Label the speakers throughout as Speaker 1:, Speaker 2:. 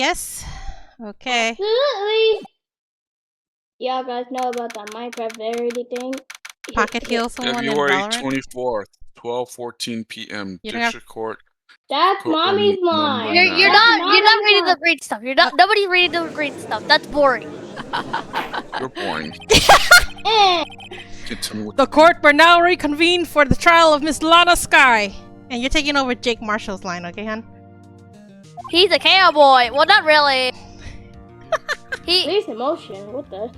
Speaker 1: Yes. Okay.
Speaker 2: Absolutely. Y'all guys know about that Minecraft Verity thing?
Speaker 1: Pocket heal someone in
Speaker 3: February
Speaker 1: Valorant.
Speaker 3: 24th, 12:14 p.m.
Speaker 1: You don't have-
Speaker 3: District Court.
Speaker 2: That's mommy's line.
Speaker 4: You're not reading the green stuff. Nobody's reading the green stuff. That's boring.
Speaker 3: You're boring.
Speaker 1: The court will now reconvene for the trial of Miss Lana Sky. And you're taking over Jake Marshall's line, okay, hon?
Speaker 4: He's a cowboy. Well, not really.
Speaker 2: He's emotion. What the?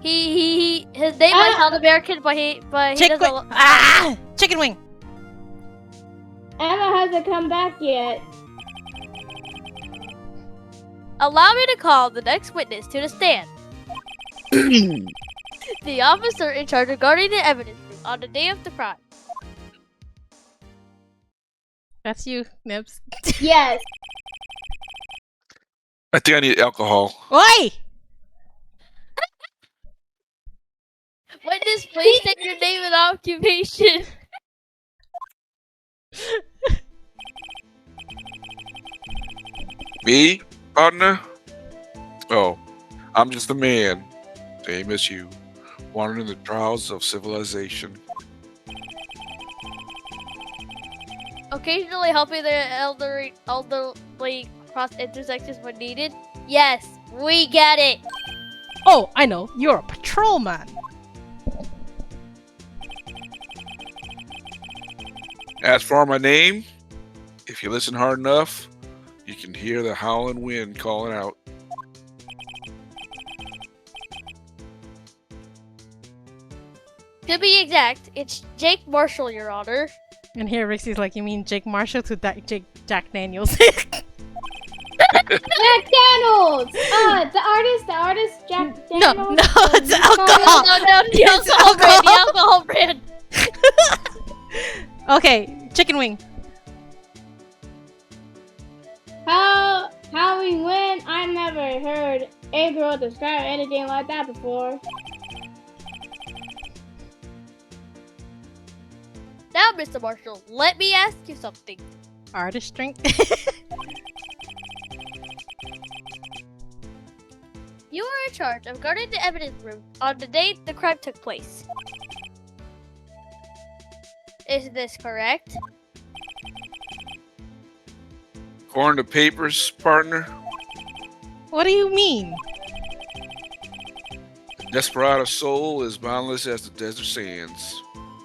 Speaker 4: His name is South American, but he doesn't.
Speaker 1: Chicken wing.
Speaker 2: Emma hasn't come back yet.
Speaker 4: Allow me to call the next witness to the stand. The officer in charge of guarding the evidence room on the day of the crime.
Speaker 1: That's you, Nibs.
Speaker 2: Yes.
Speaker 3: I think I need alcohol.
Speaker 1: Oi!
Speaker 4: Witness, please state your name and occupation.
Speaker 3: Me, partner? Oh, I'm just a man, same as you, wandering the trials of civilization.
Speaker 4: Occasionally helping the elderly cross intersections when needed. Yes, we get it.
Speaker 1: Oh, I know. You're a patrolman.
Speaker 3: As for my name, if you listen hard enough, you can hear the howling wind calling out.
Speaker 4: To be exact, it's Jake Marshall, Your Honor.
Speaker 1: And here Rixie's like, you mean Jake Marshall to Jack Daniels?
Speaker 2: Jack Daniels! The artist, Jack Daniels.
Speaker 1: No, it's alcohol.
Speaker 4: No, the alcohol brand.
Speaker 1: Okay, chicken wing.
Speaker 2: How we win? I never heard a girl describe anything like that before.
Speaker 4: Now, Mr. Marshall, let me ask you something.
Speaker 1: Artist drink.
Speaker 4: You were in charge of guarding the evidence room on the day the crime took place. Is this correct?
Speaker 3: According to papers, partner,
Speaker 1: What do you mean?
Speaker 3: the desperado soul is boundless as the desert sands.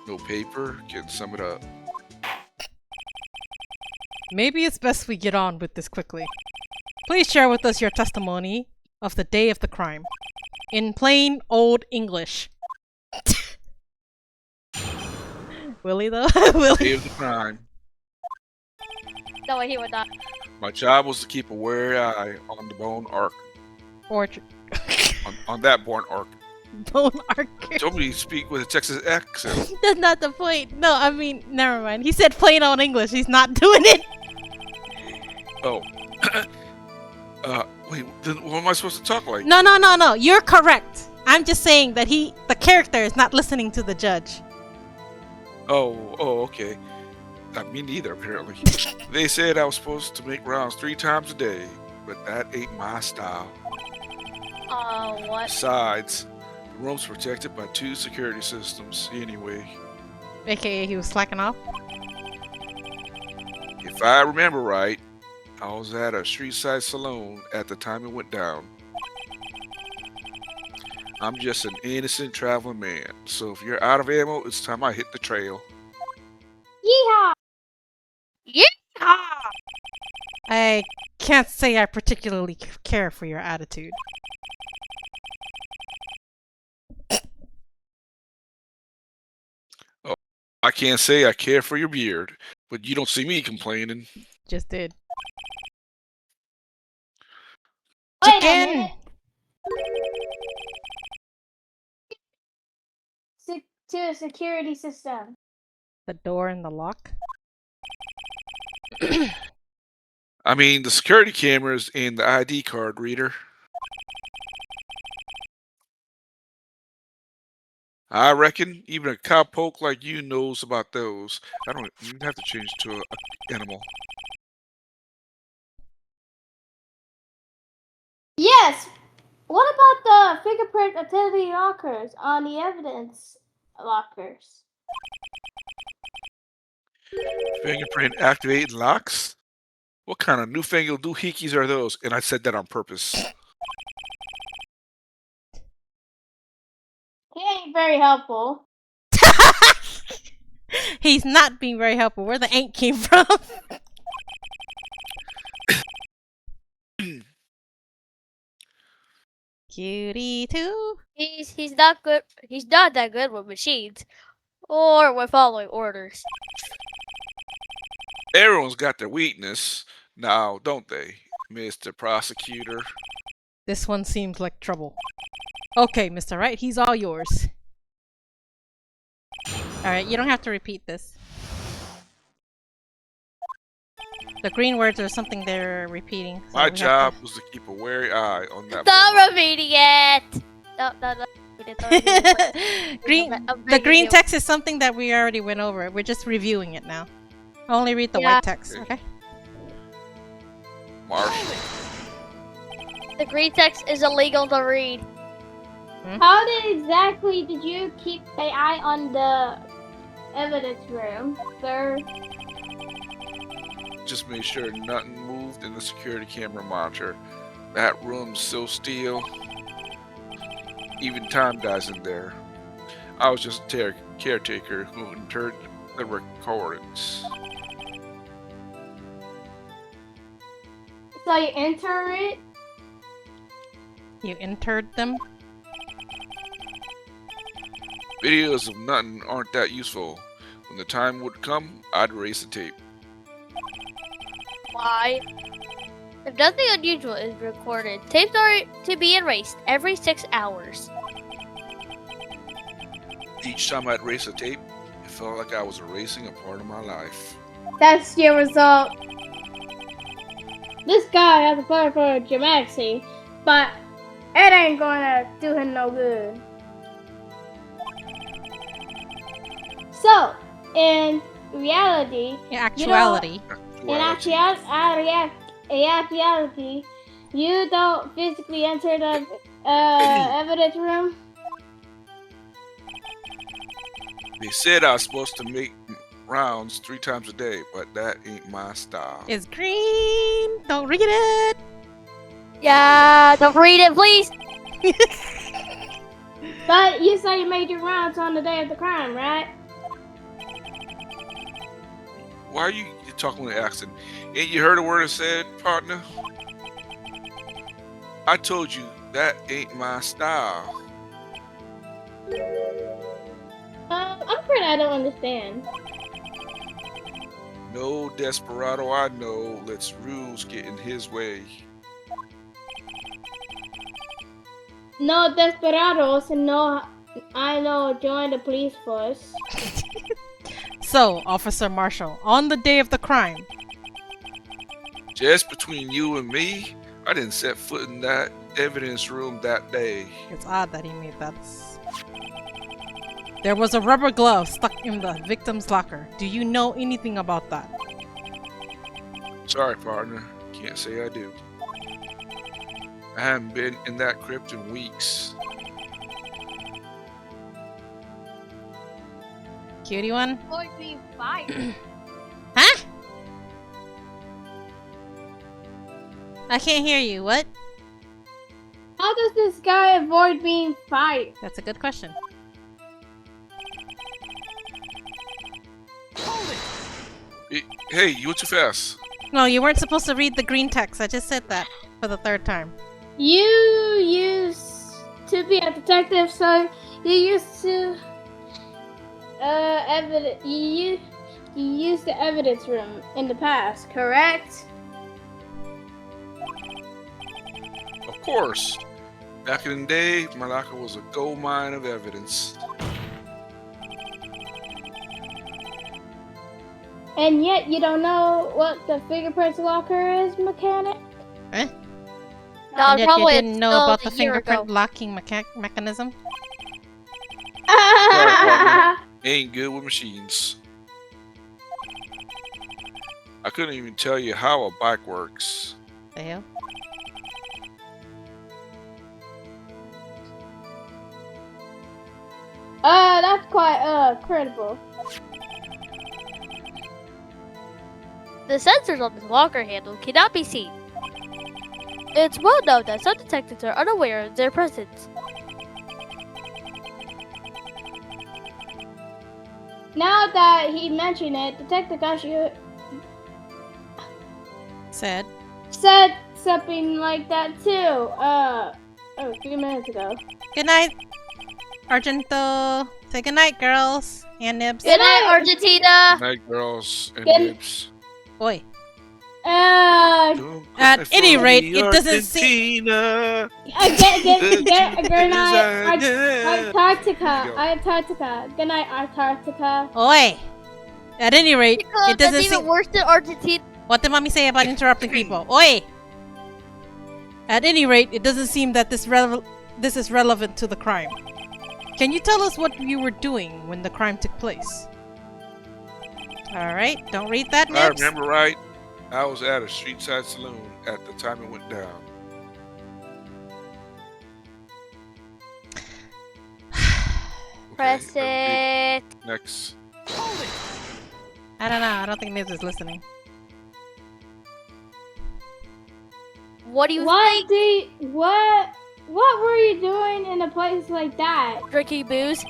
Speaker 3: No paper can sum it up.
Speaker 1: Maybe it's best we get on with this quickly. Please share with us your testimony of the day of the crime. In plain old English. Willie though? Willie?
Speaker 3: Day of the crime.
Speaker 4: No, he would not.
Speaker 3: My job was to keep a wary eye on the bone arc.
Speaker 1: Orchard.
Speaker 3: On that bone arc.
Speaker 1: Bone archer.
Speaker 3: Told me to speak with a Texas accent.
Speaker 1: That's not the point. No, I mean, never mind. He said plain old English. He's not doing it.
Speaker 3: Oh. Wait, then what am I supposed to talk like?
Speaker 1: No. You're correct. I'm just saying that the character is not listening to the judge.
Speaker 3: Oh, okay. Me neither, apparently. They said I was supposed to make rounds 3 times a day, but that ain't my style.
Speaker 4: What?
Speaker 3: Besides, the room's protected by 2 security systems anyway.
Speaker 1: AKA he was slacking off.
Speaker 3: If I remember right, I was at a street side salon at the time it went down. I'm just an innocent traveling man, so if you're out of ammo, it's time I hit the trail.
Speaker 2: Yeehaw!
Speaker 4: Yeah!
Speaker 1: I can't say I particularly care for your attitude.
Speaker 3: Oh, I can't say I care for your beard, but you don't see me complaining.
Speaker 1: Just did.
Speaker 2: Wait a
Speaker 1: Chicken!
Speaker 2: minute. To a security system.
Speaker 1: The door and the lock.
Speaker 3: I mean, the security cameras and the ID card reader. I reckon even a cowpoke like you knows about those. I don't even have to change to an animal.
Speaker 2: Yes. What about the fingerprint activity lockers on the evidence lockers?
Speaker 3: Fingerprint activated locks? What kind of newfangled doohickeys are those? And I said that on purpose.
Speaker 2: He ain't very helpful.
Speaker 1: He's not being very helpful. Where the ain't came from? Cutie too.
Speaker 4: He's not good. He's not that good with machines, or with following orders.
Speaker 3: Everyone's got their weakness now, don't they, Mr. Prosecutor?
Speaker 1: This one seems like trouble. Okay, Mr. Wright, he's all yours. Alright, you don't have to repeat this. The green words are something they're repeating. So
Speaker 3: My
Speaker 1: we have
Speaker 3: job was to keep a wary eye on that.
Speaker 4: Stop repeating it. No.
Speaker 1: The green text is something that we already went over. We're just reviewing it now. Only read the
Speaker 4: Yeah.
Speaker 1: white text, okay?
Speaker 3: Marshall.
Speaker 4: The green text is illegal to read.
Speaker 2: How exactly did you keep an eye on the evidence room, sir?
Speaker 3: Just made sure nothing moved in the security camera monitor. That room's so still. Even time dies in there. I was just a caretaker who entered the recordings.
Speaker 2: So you enter it?
Speaker 1: You entered them?
Speaker 3: Videos of nothing aren't that useful. When the time would come, I'd erase the tape.
Speaker 4: Why? If nothing unusual is recorded, tapes are to be erased every 6 hours.
Speaker 3: Each time I'd erase a tape, it felt like I was erasing a part of my life.
Speaker 2: That's your result. This guy has a flair for dramatic, but it ain't gonna do him no good. So, in reality,
Speaker 1: In actuality.
Speaker 2: in actuality, you don't physically enter the evidence room.
Speaker 3: They said I was supposed to make rounds 3 times a day, but that ain't my style.
Speaker 1: It's green! Don't read it!
Speaker 4: Yeah, don't read it, please.
Speaker 2: But you say you made your rounds on the day of the crime, right?
Speaker 3: Why are you talking with an accent? Ain't you heard a word I said, partner? I told you that ain't my style.
Speaker 2: I'm afraid I don't understand.
Speaker 3: No desperado I know lets rules get in his way.
Speaker 2: No desperados, no, I know, join the police force.
Speaker 1: So, Officer Marshall, on the day of the crime,
Speaker 3: Just between you and me, I didn't set foot in that evidence room that day.
Speaker 1: it's odd that he made that. There was a rubber glove stuck in the victim's locker. Do you know anything about that?
Speaker 3: Sorry, partner. Can't say I do. I haven't been in that crypt in weeks.
Speaker 1: Cutie one?
Speaker 4: Avoid being fired.
Speaker 1: Huh? I can't hear you. What?
Speaker 2: How does this guy avoid being fired?
Speaker 1: That's a good question.
Speaker 3: Hey, you went too fast.
Speaker 1: No, you weren't supposed to read the green text. I just said that for the 3rd time.
Speaker 2: You used to be a detective, so you used to you used the evidence room in the past, correct?
Speaker 3: Of course. Back in the day, my locker was a gold mine of evidence.
Speaker 2: And yet you don't know what the fingerprint locker is, mechanic?
Speaker 1: Eh?
Speaker 4: No,
Speaker 1: And yet
Speaker 4: probably
Speaker 1: you didn't know
Speaker 4: installed
Speaker 1: about
Speaker 4: a
Speaker 1: the
Speaker 4: year
Speaker 1: fingerprint
Speaker 4: ago.
Speaker 1: locking mechanism?
Speaker 3: Ain't good with machines. I couldn't even tell you how a bike works.
Speaker 1: The hell?
Speaker 2: That's quite credible.
Speaker 4: The sensors on this locker handle cannot be seen. It's well known that some detectives are unaware of their presence.
Speaker 2: Now that he mentioned it, Detective Kashi
Speaker 1: Said.
Speaker 2: said something like that too. A few minutes ago.
Speaker 1: Good night, Argento. Say good night, girls and nibs.
Speaker 4: Good night, Argentina!
Speaker 3: Night, girls and
Speaker 2: Good-
Speaker 3: nibs.
Speaker 1: Oi.
Speaker 3: Don't
Speaker 1: At
Speaker 3: cry
Speaker 1: any
Speaker 3: for
Speaker 1: rate,
Speaker 3: me,
Speaker 1: it doesn't seem.
Speaker 3: Argentina.
Speaker 2: Good night,
Speaker 3: Yeah.
Speaker 2: Antarctica. Antarctica. Good night, Antarctica.
Speaker 1: Oi. At any rate,
Speaker 4: Because
Speaker 1: it doesn't
Speaker 4: that's even
Speaker 1: seem.
Speaker 4: worse than Argentina.
Speaker 1: What did mommy say about interrupting people? Oi. At any rate, it doesn't seem that this is relevant to the crime. Can you tell us what you were doing when the crime took place? Alright, don't read that,
Speaker 3: I
Speaker 1: Nibs.
Speaker 3: remember right. I was at a street side saloon at the time it went down.
Speaker 4: Press
Speaker 3: Okay,
Speaker 4: it.
Speaker 3: next.
Speaker 1: I don't know, I don't think Nibs is listening.
Speaker 4: What do you
Speaker 2: What were you doing in a place like that?
Speaker 4: think? Drinking booze?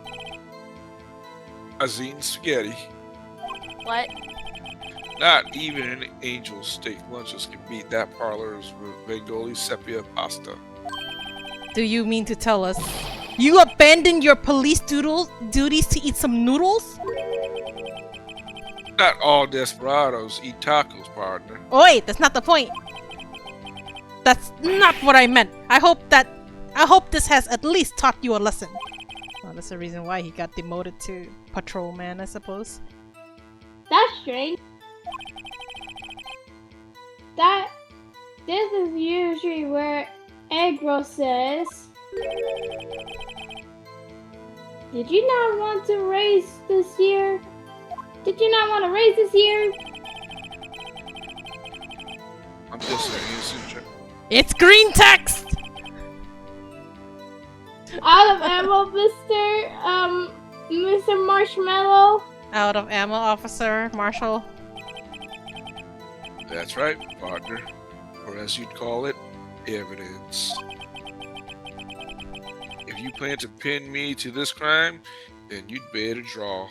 Speaker 3: Azine spaghetti.
Speaker 4: What?
Speaker 3: Not even an Angel's steak lunches can beat that parlor's Bengali sepia pasta.
Speaker 1: Do you mean to tell us you abandoned your police duties to eat some noodles?
Speaker 3: Not all desperados eat tacos, partner.
Speaker 1: Oi, that's not the point. That's not what I meant. I hope this has at least taught you a lesson. Well, that's the reason why he got demoted to patrolman, I suppose.
Speaker 2: That's strange. This is usually where Egro says, "Did you not want to race this year? Did you not want to race this year?"
Speaker 3: I'm just an innocent
Speaker 1: It's green text!
Speaker 2: Out of ammo, Mr. Marshmallow.
Speaker 1: Out of ammo, Officer Marshall.
Speaker 3: That's right, partner. Or as you'd call it, evidence. If you plan to pin me to this crime, then you'd better draw.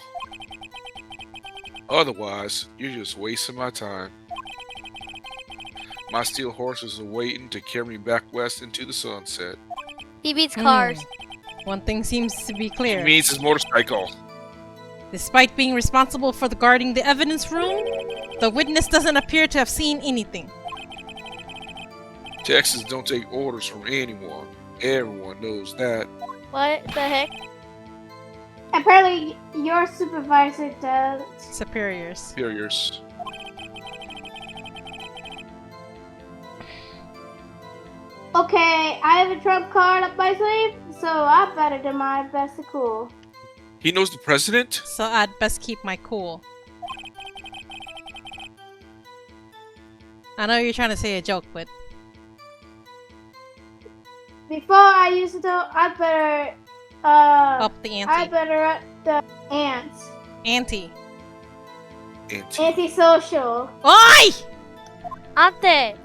Speaker 3: Otherwise, you're just wasting my time. My steel horses are waiting to carry me back west into the sunset.
Speaker 4: He beats cars.
Speaker 1: One thing seems to be
Speaker 3: He
Speaker 1: clear.
Speaker 3: means his motorcycle.
Speaker 1: Despite being responsible for guarding the evidence room, the witness doesn't appear to have seen anything.
Speaker 3: Texans don't take orders from anyone. Everyone knows that.
Speaker 4: What the heck?
Speaker 2: Apparently, your supervisor does.
Speaker 1: Superiors.
Speaker 3: Superiors.
Speaker 2: Okay, I have a trump card up my sleeve, so I better do my best to cool.
Speaker 3: He knows the president?
Speaker 1: So I'd best keep my cool. I know you're trying to say a joke, but
Speaker 2: Before I use it, though, I better
Speaker 1: up the ante.
Speaker 2: I better up the ants.
Speaker 1: Ante.
Speaker 2: Antisocial.
Speaker 1: Oi!
Speaker 4: Ante!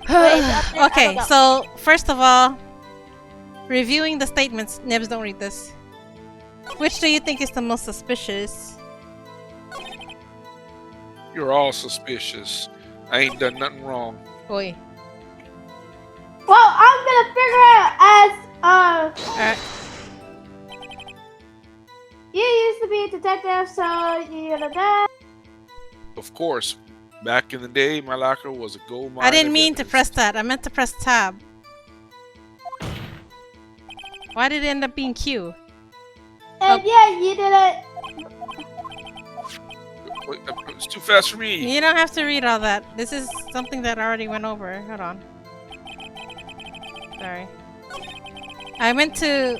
Speaker 4: Ante,
Speaker 1: Okay,
Speaker 4: hold up.
Speaker 1: so first of all, reviewing the statements. Nibs, don't read this. Which do you think is the most suspicious?
Speaker 3: You're all suspicious. I ain't done nothing wrong.
Speaker 1: Oi.
Speaker 2: Well, I'm gonna figure out as
Speaker 1: Alright.
Speaker 2: you used to be a detective, so you're that.
Speaker 3: Of course, back in the day, my locker was a gold mine.
Speaker 1: I didn't
Speaker 3: of
Speaker 1: mean to
Speaker 3: evidence.
Speaker 1: press that. I meant to press tab. Why did it end up being Q?
Speaker 2: And yeah, you did it.
Speaker 3: Wait, it's too fast for me.
Speaker 1: You don't have to read all that. This is something that I already went over. Hold on. Sorry. I meant to...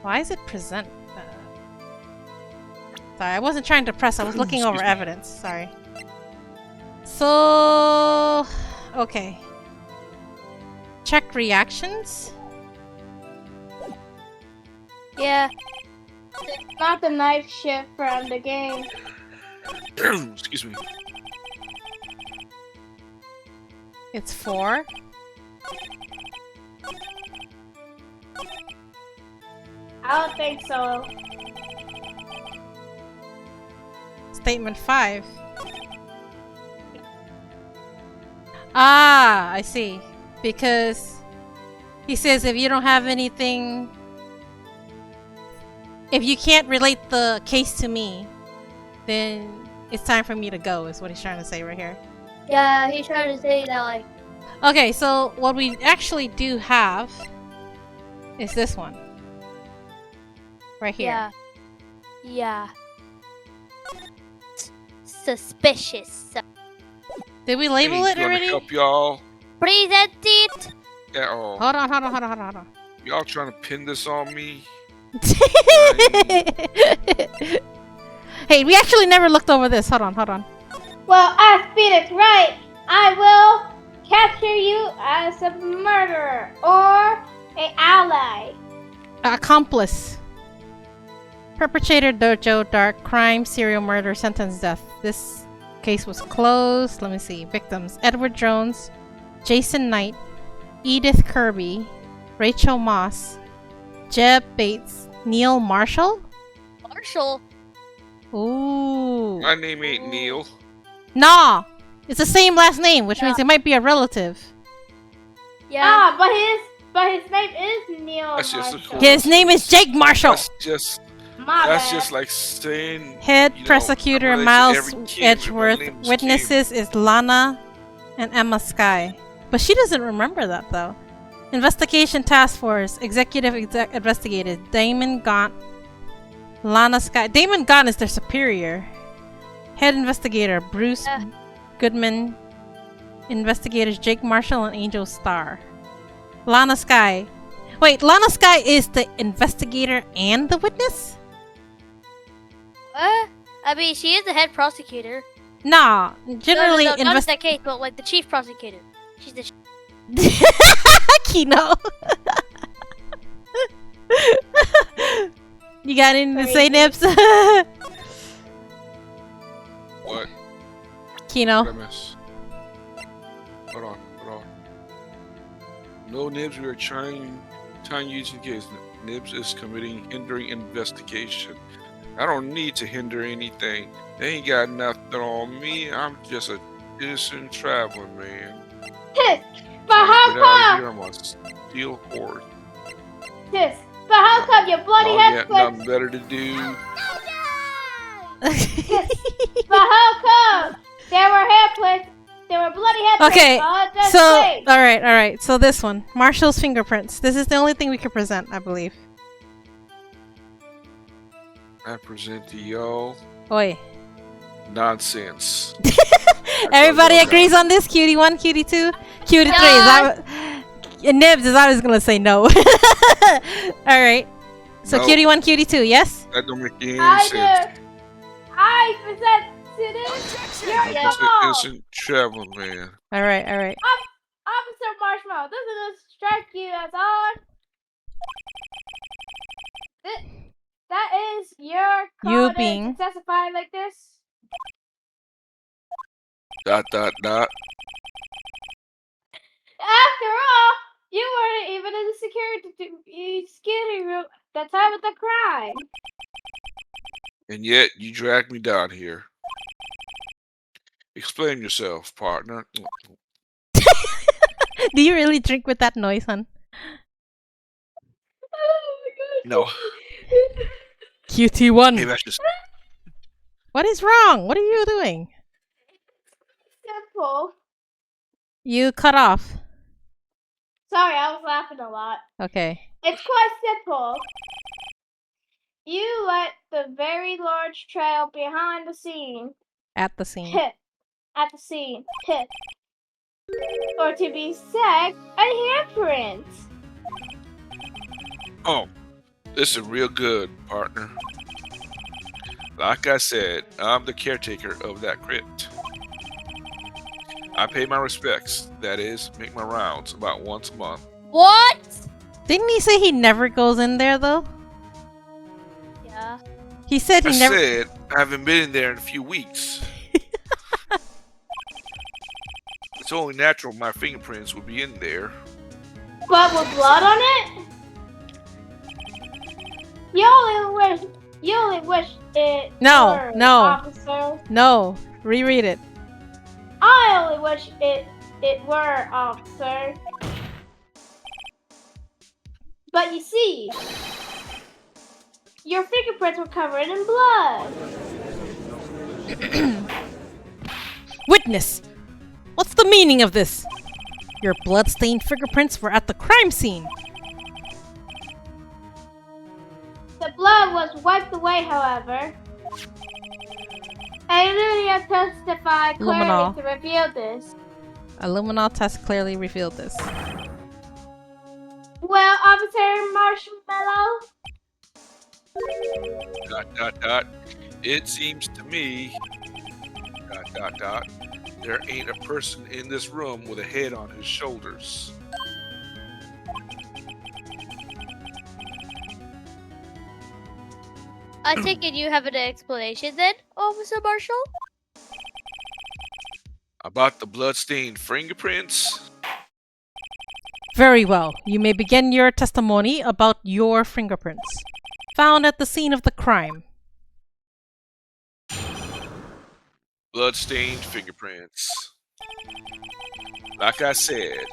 Speaker 1: Why is it present? Sorry, I wasn't trying to press. I was looking over
Speaker 3: Excuse me.
Speaker 1: evidence. Sorry. So... Okay. Check reactions.
Speaker 4: Yeah.
Speaker 2: It's not the night shift from the game.
Speaker 3: Excuse me.
Speaker 1: It's 4.
Speaker 2: I don't think so.
Speaker 1: Statement 5. Ah, I see. Because he says if you don't have anything, if you can't relate the case to me, then it's time for me to go, is what he's trying to say right here.
Speaker 4: Yeah, he's trying to say that, like...
Speaker 1: Okay, so what we actually do have is this one. Right here.
Speaker 4: Yeah. Yeah. Suspicious.
Speaker 1: Did we label
Speaker 3: Hey,
Speaker 1: it
Speaker 3: gonna
Speaker 1: already?
Speaker 3: help y'all
Speaker 4: Present it!
Speaker 3: at all.
Speaker 1: Hold on.
Speaker 3: Y'all trying to pin this on me?
Speaker 1: Hey, we actually never looked over this. Hold on.
Speaker 2: Well, as Phoenix, right? I will capture you as a murderer or an ally.
Speaker 1: Accomplice. Perpetrator Dojo, dark crime, serial murder, sentence death. This case was closed. Let me see. Victims: Edward Jones, Jason Knight, Edith Kirby, Rachel Moss, Jeb Bates, Neil Marshall?
Speaker 4: Marshall?
Speaker 1: Ooh.
Speaker 3: My name ain't Neil.
Speaker 1: Nah! It's the same last name, which means it might be a relative.
Speaker 4: Yeah.
Speaker 2: Ah, but his name is Neil
Speaker 3: That's just a
Speaker 2: Marshall.
Speaker 1: His name is Jake Marshall!
Speaker 3: That's just like saying
Speaker 1: Head
Speaker 3: you know,
Speaker 1: prosecutor
Speaker 3: I'm related to
Speaker 1: Miles
Speaker 3: every kid, but my
Speaker 1: Edgeworth.
Speaker 3: name's
Speaker 1: Witnesses is Lana and Emma Sky. But she doesn't remember that though. Investigation Task Force. Executive Investigator Damon Gaunt. Lana Sky. Damon Gaunt is their superior. Head Investigator Bruce Goodman. Investigators Jake Marshall and Angel Starr. Lana Sky. Wait, Lana Sky is the investigator and the witness?
Speaker 4: What? I mean, she is the head prosecutor.
Speaker 1: Nah, generally
Speaker 4: no, not in that case, but like the chief prosecutor. She's the
Speaker 1: Kino. You got anything to say, Nibs?
Speaker 3: What?
Speaker 1: Kino.
Speaker 3: What I miss? Hold on. No, Nibs, we are trying using case. Nibs is committing hindering investigation. I don't need to hinder anything. They ain't got nothing on me. I'm just a innocent traveler, man.
Speaker 2: Tis, but how
Speaker 3: Get out of
Speaker 2: come?
Speaker 3: here, I'm a steel horse.
Speaker 2: Tis, but how come your bloody
Speaker 3: You
Speaker 2: head
Speaker 3: got
Speaker 2: splits?
Speaker 3: nothing better to do.
Speaker 2: But how come there were hair plates? There were bloody hair plates.
Speaker 1: Okay,
Speaker 2: all just
Speaker 1: so
Speaker 2: plates.
Speaker 1: all right. So this one, Marshall's fingerprints. This is the only thing we can present, I believe.
Speaker 3: I present to y'all
Speaker 1: Oi.
Speaker 3: nonsense.
Speaker 1: Everybody agrees on this? Cutie 1, Cutie 2, Cutie 3. Nibs is always gonna say no. Alright. So
Speaker 3: No.
Speaker 1: Cutie 1, Cutie 2, yes?
Speaker 3: That don't make any
Speaker 2: I
Speaker 3: sense.
Speaker 2: do. I present to this. You're
Speaker 3: I'm just an
Speaker 2: wrong.
Speaker 3: innocent traveler, man.
Speaker 1: Alright.
Speaker 2: Officer Marshmallow, doesn't this strike you as odd? That is your
Speaker 1: You
Speaker 2: code
Speaker 1: being-
Speaker 2: to testify like this?
Speaker 3: Dot.
Speaker 2: After all, you weren't even in the security room at the time of the crime.
Speaker 3: And yet, you dragged me down here. Explain yourself, partner.
Speaker 1: Do you really drink with that noise, hon?
Speaker 2: Oh my
Speaker 3: No.
Speaker 2: god.
Speaker 1: QT1.
Speaker 3: Maybe I just...
Speaker 1: What is wrong? What are you doing?
Speaker 2: Simple.
Speaker 1: You cut off.
Speaker 2: Sorry, I was laughing a lot.
Speaker 1: Okay.
Speaker 2: It's quite simple. You let the very large trail behind the scene
Speaker 1: At the scene.
Speaker 2: hit at the scene hit, or to be exact, a handprint.
Speaker 3: Oh, this is real good, partner. Like I said, I'm the caretaker of that crypt. I pay my respects. That is, make my rounds about once a month.
Speaker 4: What?
Speaker 1: Didn't he say he never goes in there though? He said
Speaker 3: I
Speaker 1: he never.
Speaker 3: said I haven't been in there in a few weeks. It's only natural my fingerprints would be in there.
Speaker 2: But with blood on it? You only wish it
Speaker 1: No,
Speaker 2: were,
Speaker 1: no.
Speaker 2: officer.
Speaker 1: No, reread it.
Speaker 2: I only wish it were, officer. But you see, your fingerprints were covered in blood.
Speaker 1: Witness! What's the meaning of this? Your blood-stained fingerprints were at the crime scene.
Speaker 2: The blood was wiped away, however. Kailyria testified clearly
Speaker 1: Luminol.
Speaker 2: to reveal this.
Speaker 1: A luminol test clearly revealed this.
Speaker 2: Well, Officer Marshmallow,
Speaker 3: It seems to me. There ain't a person in this room with a head on his shoulders.
Speaker 4: I take it you have an explanation then, Officer Marshall?
Speaker 3: About the bloodstained fingerprints?
Speaker 1: Very well. You may begin your testimony about your fingerprints. Found at the scene of the crime.
Speaker 3: Bloodstained fingerprints. Like I said,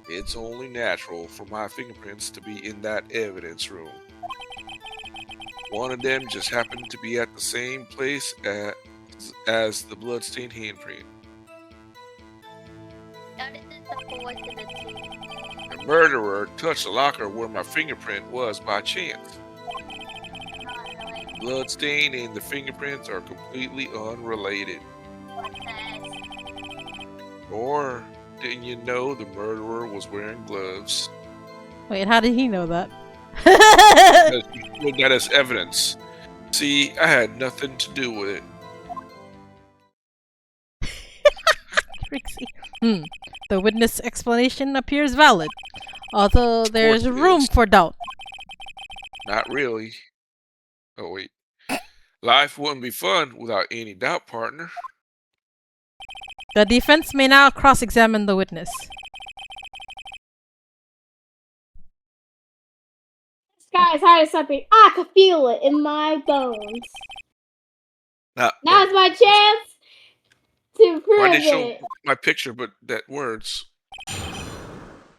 Speaker 3: it's only natural for my fingerprints to be in that evidence room. One of them just happened to be at the same place as the bloodstained handprint.
Speaker 4: That isn't a coincidence.
Speaker 3: The murderer touched the locker where my fingerprint was by chance. Bloodstain and the fingerprints are completely unrelated. Or didn't you know the murderer was wearing gloves?
Speaker 1: Wait, how did he know that?
Speaker 3: That is evidence. See, I had nothing to do with it.
Speaker 1: Trixie. The witness explanation appears valid, although there's
Speaker 3: course it
Speaker 1: room
Speaker 3: is.
Speaker 1: for doubt.
Speaker 3: Not really. Oh, wait. Life wouldn't be fun without any doubt, partner.
Speaker 1: The defense may now cross-examine the witness.
Speaker 2: this guy is hiding something. I could feel it in my bones. Now's my chance to prove
Speaker 3: Why did they show
Speaker 2: it.
Speaker 3: my picture but that words?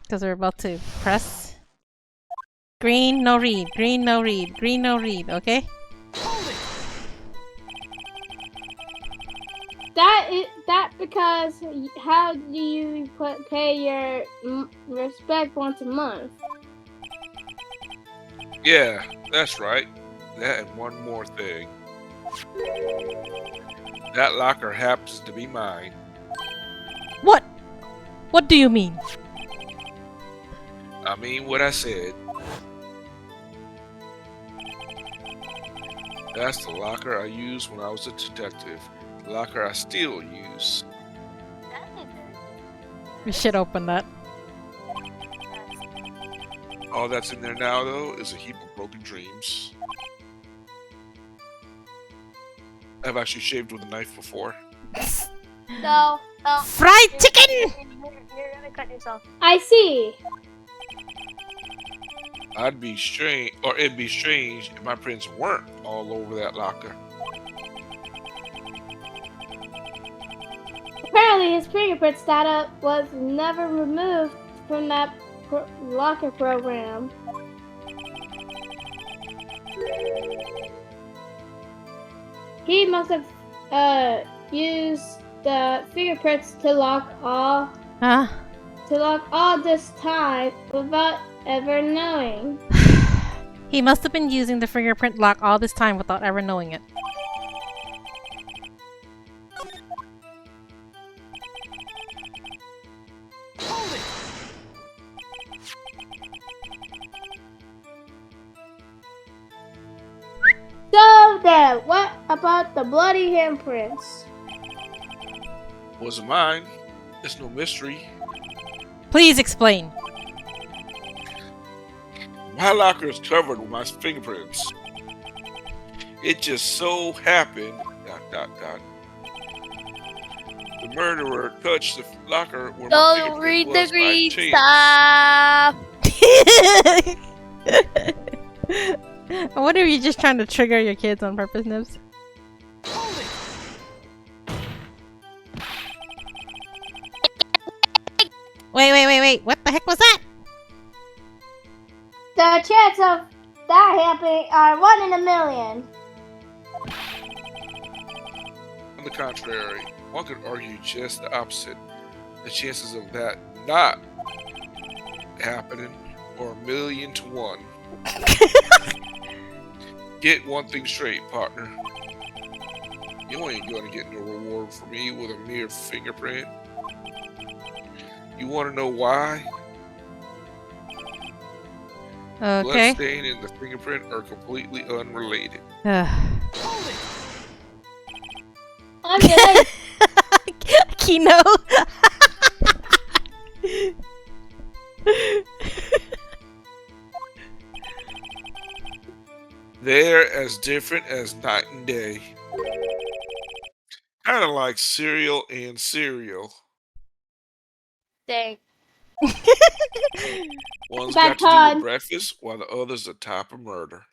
Speaker 1: Because we're about to press. Green, no read. Green, no read. Green, no read. Okay?
Speaker 2: That because how do you pay your respect once a month?
Speaker 3: Yeah, that's right. That and one more thing. That locker happens to be mine.
Speaker 1: What? What do you mean?
Speaker 3: I mean what I said. That's the locker I used when I was a detective. The locker I still use.
Speaker 1: We should open that.
Speaker 3: All that's in there now, though, is a heap of broken dreams. I've actually shaved with a knife before.
Speaker 4: No.
Speaker 1: Fried chicken!
Speaker 4: You're gonna cut yourself.
Speaker 2: I see.
Speaker 3: It'd be strange if my prints weren't all over that locker.
Speaker 2: Apparently, his fingerprint data was never removed from that locker program. He must have used the fingerprints to lock all this time without ever knowing.
Speaker 1: He must have been using the fingerprint lock all this time without ever knowing it.
Speaker 2: So then, what about the bloody handprints?
Speaker 3: Wasn't mine. It's no mystery.
Speaker 1: Please explain.
Speaker 3: My locker is covered with my fingerprints. It just so happened. ... The murderer touched the locker where my
Speaker 4: Don't
Speaker 3: fingerprint
Speaker 4: read the
Speaker 3: was by
Speaker 4: green
Speaker 3: chance.
Speaker 4: stuff.
Speaker 1: I wonder if you're just trying to trigger your kids on purpose, Nibs. Wait. What the heck was that?
Speaker 2: The chance of that happening are 1 in a million.
Speaker 3: On the contrary, one could argue just the opposite. The chances of that not happening are 1,000,000 to 1. Get one thing straight, partner. You ain't gonna get no reward from me with a mere fingerprint. You wanna know why?
Speaker 1: Okay.
Speaker 3: Bloodstain and the fingerprint are completely unrelated.
Speaker 2: Unrelated.
Speaker 1: Kino.
Speaker 3: They're as different as night and day. Kind of like cereal and cereal.
Speaker 4: Dang.
Speaker 3: One's
Speaker 2: Bad
Speaker 3: got to do
Speaker 2: pun.
Speaker 3: with breakfast, while the other's a type of murder.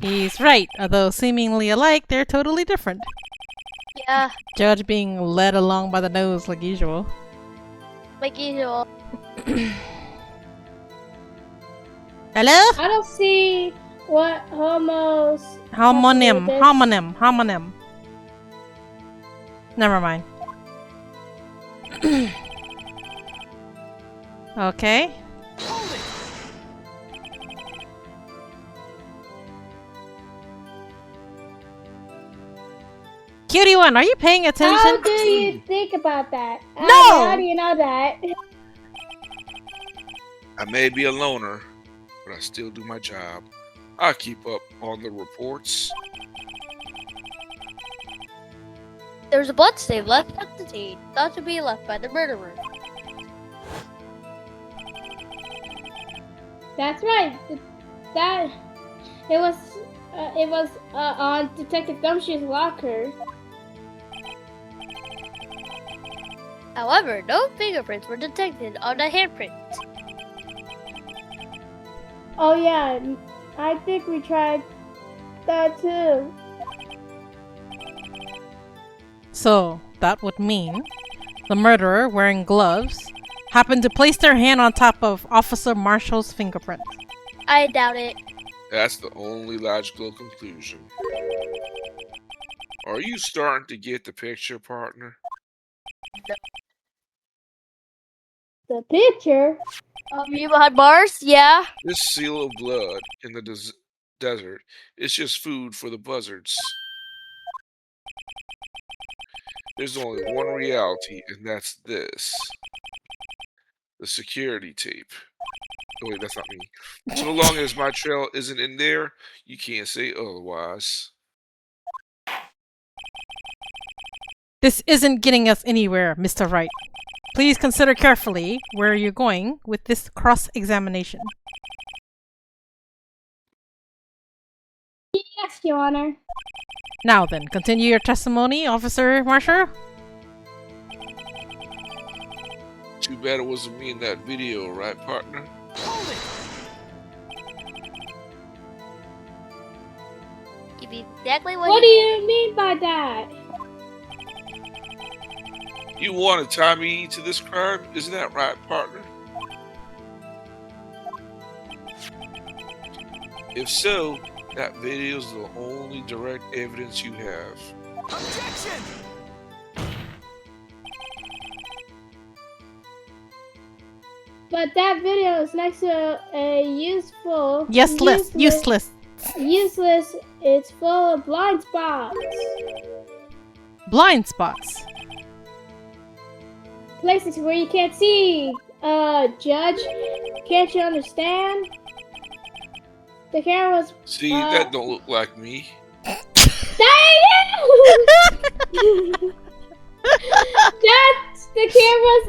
Speaker 1: He's right. Although seemingly alike, they're totally different.
Speaker 4: Yeah,
Speaker 1: Judge being led along by the nose like usual.
Speaker 4: like usual.
Speaker 1: Hello?
Speaker 2: I don't see what homos.
Speaker 1: Homonym.
Speaker 2: This.
Speaker 1: Homonym. Never mind. Okay. Cutie1, are you paying attention?
Speaker 2: How do you think about that?
Speaker 1: No!
Speaker 2: How do you know that?
Speaker 3: I may be a loner, but I still do my job. I keep up on the reports.
Speaker 4: There's a bloodstain left at the scene, thought to be left by the murderer.
Speaker 2: That's right. It was on Detective Gumshoe's locker.
Speaker 4: However, no fingerprints were detected on the handprint.
Speaker 2: Oh yeah, I think we tried that too.
Speaker 1: So, that would mean the murderer, wearing gloves, happened to place their hand on top of Officer Marshall's fingerprint.
Speaker 4: I doubt it.
Speaker 3: That's the only logical conclusion. Are you starting to get the picture, partner?
Speaker 2: The picture?
Speaker 4: You behind bars? Yeah.
Speaker 3: This seal of blood in the desert is just food for the buzzards. There's only one reality, and that's this. The security tape. Oh wait, that's not me. So long as my trail isn't in there, you can't say otherwise.
Speaker 1: This isn't getting us anywhere, Mr. Wright. Please consider carefully where you're going with this cross-examination.
Speaker 2: Yes, Your Honor.
Speaker 1: Now then, continue your testimony, Officer Marshall.
Speaker 3: Too bad it wasn't me in that video, right, partner?
Speaker 4: You mean exactly what
Speaker 2: What do you mean by that?
Speaker 3: You want to tie me to this crime? Isn't that right, partner? If so, that video's the only direct evidence you have.
Speaker 5: Objection!
Speaker 2: But that video is next to a useful.
Speaker 1: Useless.
Speaker 2: Useless. It's full of blind spots.
Speaker 1: Blind spots.
Speaker 2: Places where you can't see. Judge, can't you understand? The camera was.
Speaker 3: See, that don't look like me.
Speaker 2: That's the camera's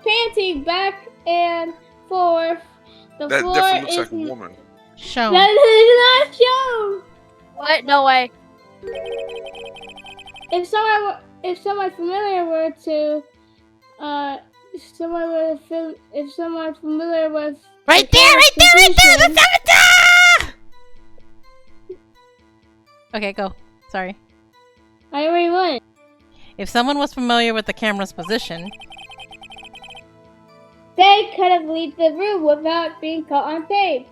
Speaker 2: panting back and forth. The
Speaker 3: That
Speaker 2: floor
Speaker 3: definitely looks
Speaker 2: is
Speaker 3: like a woman.
Speaker 1: Shown.
Speaker 2: That is not shown.
Speaker 4: What? No way.
Speaker 2: If someone familiar were to, if someone familiar with
Speaker 1: Right
Speaker 2: the
Speaker 1: there, right there, right there!
Speaker 2: position-
Speaker 1: The avatar! Okay, go. Sorry.
Speaker 2: I already won.
Speaker 1: If someone was familiar with the camera's position,
Speaker 2: They could have left the room without being caught on tape.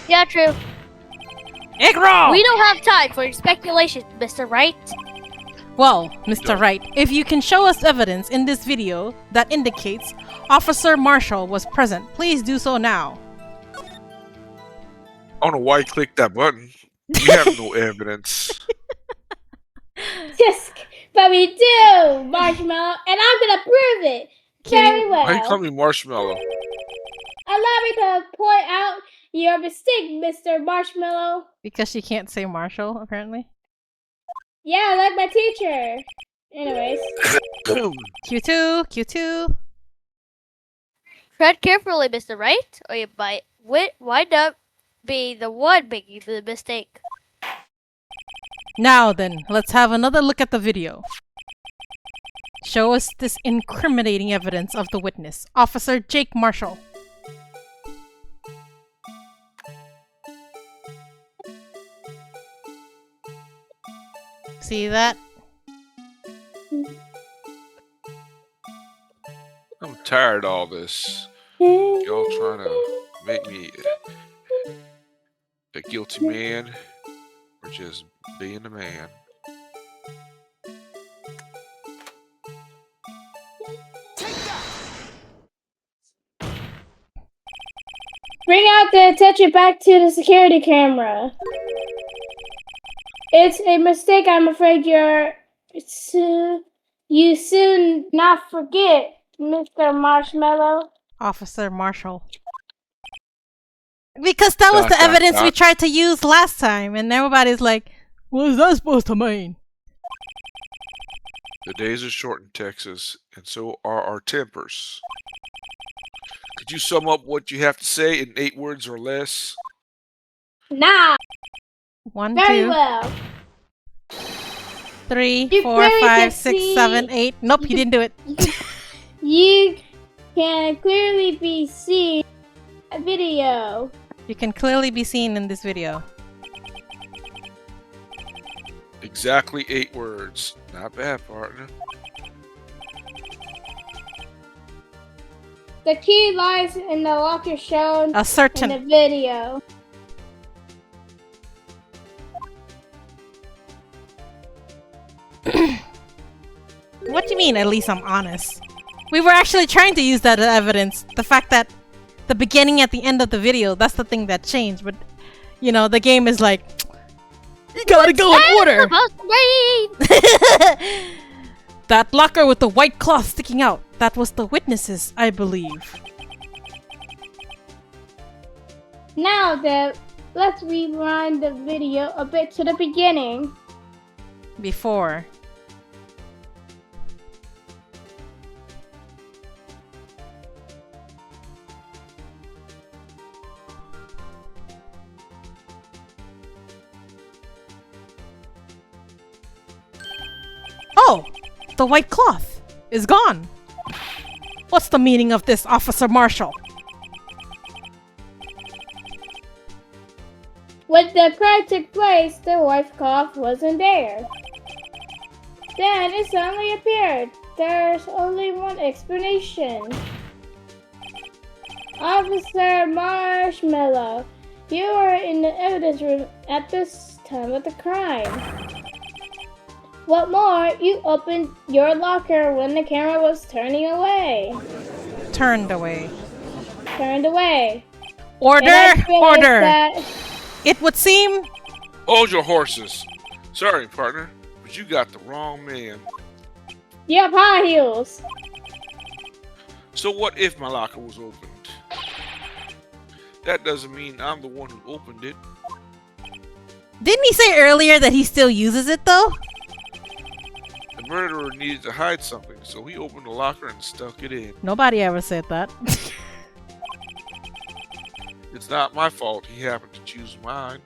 Speaker 4: Yeah, true.
Speaker 1: egg roll!
Speaker 4: We don't have time for your speculation, Mr. Wright.
Speaker 1: Well, Mr. Wright, if you can show us evidence in this video that indicates Officer Marshall was present, please do so now.
Speaker 3: I don't know why you clicked that button. You have no evidence.
Speaker 2: Yes, but we do, Marshmallow, and I'm gonna prove it very well.
Speaker 3: Why you call me Marshmallow?
Speaker 2: Allow me to point out your mistake, Mr. Marshmallow.
Speaker 1: Because she can't say Marshall, apparently.
Speaker 2: Yeah, like my teacher. Anyways,
Speaker 1: Q2, Q2.
Speaker 4: Tread carefully, Mr. Wright, or you might wind up being the one making the mistake.
Speaker 1: Now then, let's have another look at the video. Show us this incriminating evidence of the witness, Officer Jake Marshall. See that?
Speaker 3: I'm tired of all this. Y'all trying to make me a guilty man or just being a man.
Speaker 2: bring out the attention back to the security camera. It's a mistake. I'm afraid you soon not forget, Mr. Marshmallow.
Speaker 1: Officer Marshall. Because that was the evidence we tried to use last time, and everybody's like, what is that supposed to mean?
Speaker 3: The days are short in Texas, and so are our tempers. Could you sum up what you have to say in 8 words or less?
Speaker 2: Nah,
Speaker 1: 1,
Speaker 2: very
Speaker 1: 2,
Speaker 2: well.
Speaker 1: 3,
Speaker 2: You
Speaker 1: 4,
Speaker 2: clearly
Speaker 1: 5,
Speaker 2: can
Speaker 1: 6,
Speaker 2: see-
Speaker 1: 7, 8. Nope, you didn't do it.
Speaker 2: You can clearly be seen in the video.
Speaker 1: You can clearly be seen in this video.
Speaker 3: Exactly 8 words. Not bad, partner.
Speaker 2: The key lies in the locker shown
Speaker 1: A
Speaker 2: in
Speaker 1: certain.
Speaker 2: the video.
Speaker 1: What do you mean, at least I'm honest? We were actually trying to use that as evidence. The fact that the beginning at the end of the video, that's the thing that changed. But, you know, the game is like, you gotta go in order. That locker with the white cloth sticking out, that was the witnesses, I believe.
Speaker 2: Now let's rewind the video a bit to the beginning.
Speaker 1: Before. Oh! The white cloth is gone. What's the meaning of this, Officer Marshall?
Speaker 2: When the crime took place, the white cloth wasn't there. Then it suddenly appeared. There's only one explanation. Officer Marshmallow, you were in the evidence room at this time of the crime. What more, you opened your locker when the camera was turning away.
Speaker 1: Turned away.
Speaker 2: Turned away.
Speaker 1: Order!
Speaker 2: And I realized
Speaker 1: Order!
Speaker 2: that-
Speaker 1: It would seem...
Speaker 3: Hold your horses. Sorry, partner, but you got the wrong man.
Speaker 2: You have high heels.
Speaker 3: So what if my locker was opened? That doesn't mean I'm the one who opened it.
Speaker 1: Didn't he say earlier that he still uses it, though?
Speaker 3: The murderer needed to hide something, so he opened the locker and stuck it in.
Speaker 1: Nobody ever said that.
Speaker 3: It's not my fault he happened to choose mine.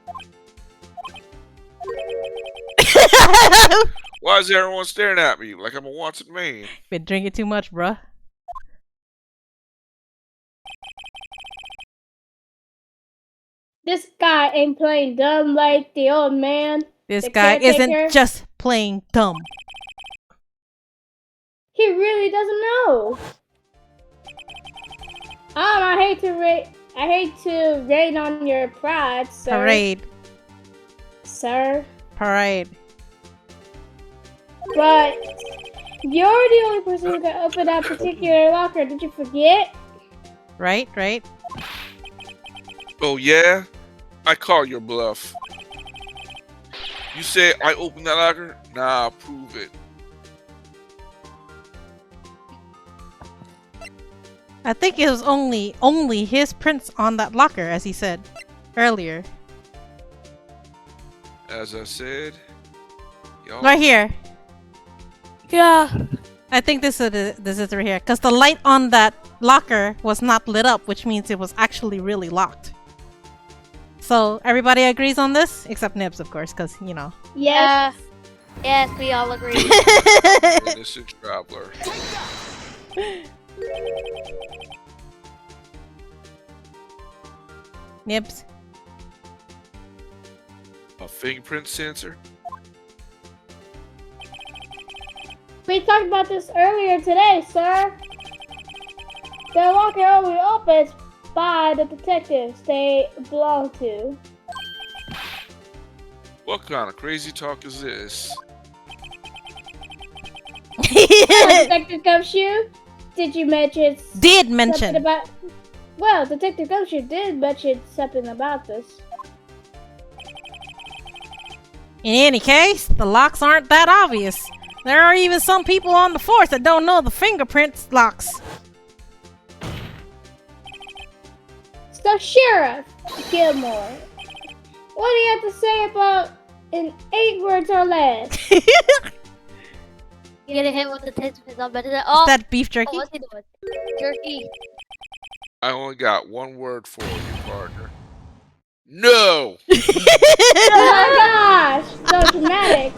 Speaker 3: Why is everyone staring at me like I'm a wanted man?
Speaker 1: Been drinking too much, bruh.
Speaker 2: This guy ain't playing dumb like the old man.
Speaker 1: This
Speaker 2: The
Speaker 1: guy
Speaker 2: caretaker.
Speaker 1: isn't just playing dumb.
Speaker 2: He really doesn't know. I hate to rain on your pride, sir.
Speaker 1: Parade.
Speaker 2: Sir.
Speaker 1: Parade.
Speaker 2: But you're the only person who can open that particular locker. Did you forget?
Speaker 1: Right, right.
Speaker 3: Oh yeah? I call your bluff. You say I opened that locker? Nah, prove it.
Speaker 1: I think it was only his prints on that locker, as he said earlier.
Speaker 3: As I said, y'all.
Speaker 1: Right here.
Speaker 4: Yeah.
Speaker 1: I think this is right here, because the light on that locker was not lit up, which means it was actually really locked. So everybody agrees on this, except Nibs, of course, because you know.
Speaker 2: Yes.
Speaker 4: Yes, we all agree.
Speaker 3: Innocent traveler.
Speaker 1: Nibs.
Speaker 3: A fingerprint sensor?
Speaker 2: We talked about this earlier today, sir. The locker only opens by the detectives they belong to.
Speaker 3: What kind of crazy talk is this?
Speaker 2: Detective Gumshoe, did you mention
Speaker 1: Did
Speaker 2: something
Speaker 1: mention.
Speaker 2: about? Well, Detective Gumshoe did mention something about this.
Speaker 1: In any case, the locks aren't that obvious. There are even some people on the force that don't know the fingerprints locks.
Speaker 2: So, Sheriff Gilmore, what do you have to say about in 8 words or less?
Speaker 4: You getting hit with the taste of his own medicine. Oh,
Speaker 1: That beef jerky?
Speaker 4: what's he doing? Jerky.
Speaker 3: I only got one word for you, partner. No!
Speaker 2: Oh my gosh, so dramatic.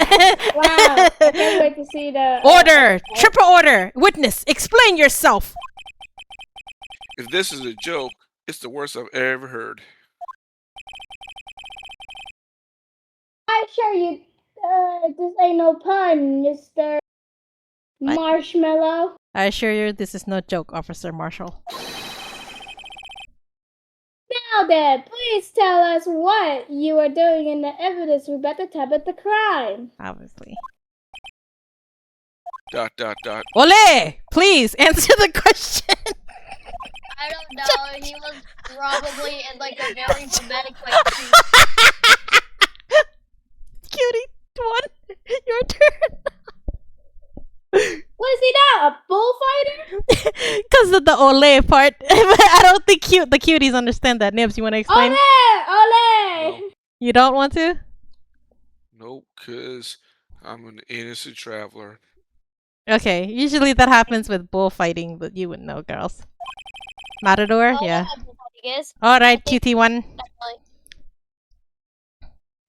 Speaker 2: Wow, I can't wait to see the...
Speaker 1: Order! Triple order! Witness, explain yourself!
Speaker 3: If this is a joke, it's the worst I've ever heard.
Speaker 2: I assure you, this ain't no pun, Mr.
Speaker 1: What?
Speaker 2: Marshmallow.
Speaker 1: I assure you, this is no joke, Officer Marshall.
Speaker 2: Now then, please tell us what you were doing in the evidence room at the time of the crime.
Speaker 1: Obviously. ...
Speaker 3: Dot.
Speaker 1: Please answer the question!
Speaker 4: I don't know. He was probably in like a very dramatic way.
Speaker 1: Cutie, one, your turn.
Speaker 2: What is he now, a bullfighter?
Speaker 1: Because of the ole part. But I don't think the cuties understand that. Nibs, you want to explain?
Speaker 2: Ole!
Speaker 3: No.
Speaker 1: You don't want to?
Speaker 3: Nope, because I'm an innocent traveler.
Speaker 1: Okay, usually that happens with bullfighting, but you wouldn't know, girls. Matador? Yeah. Alright, cutie one.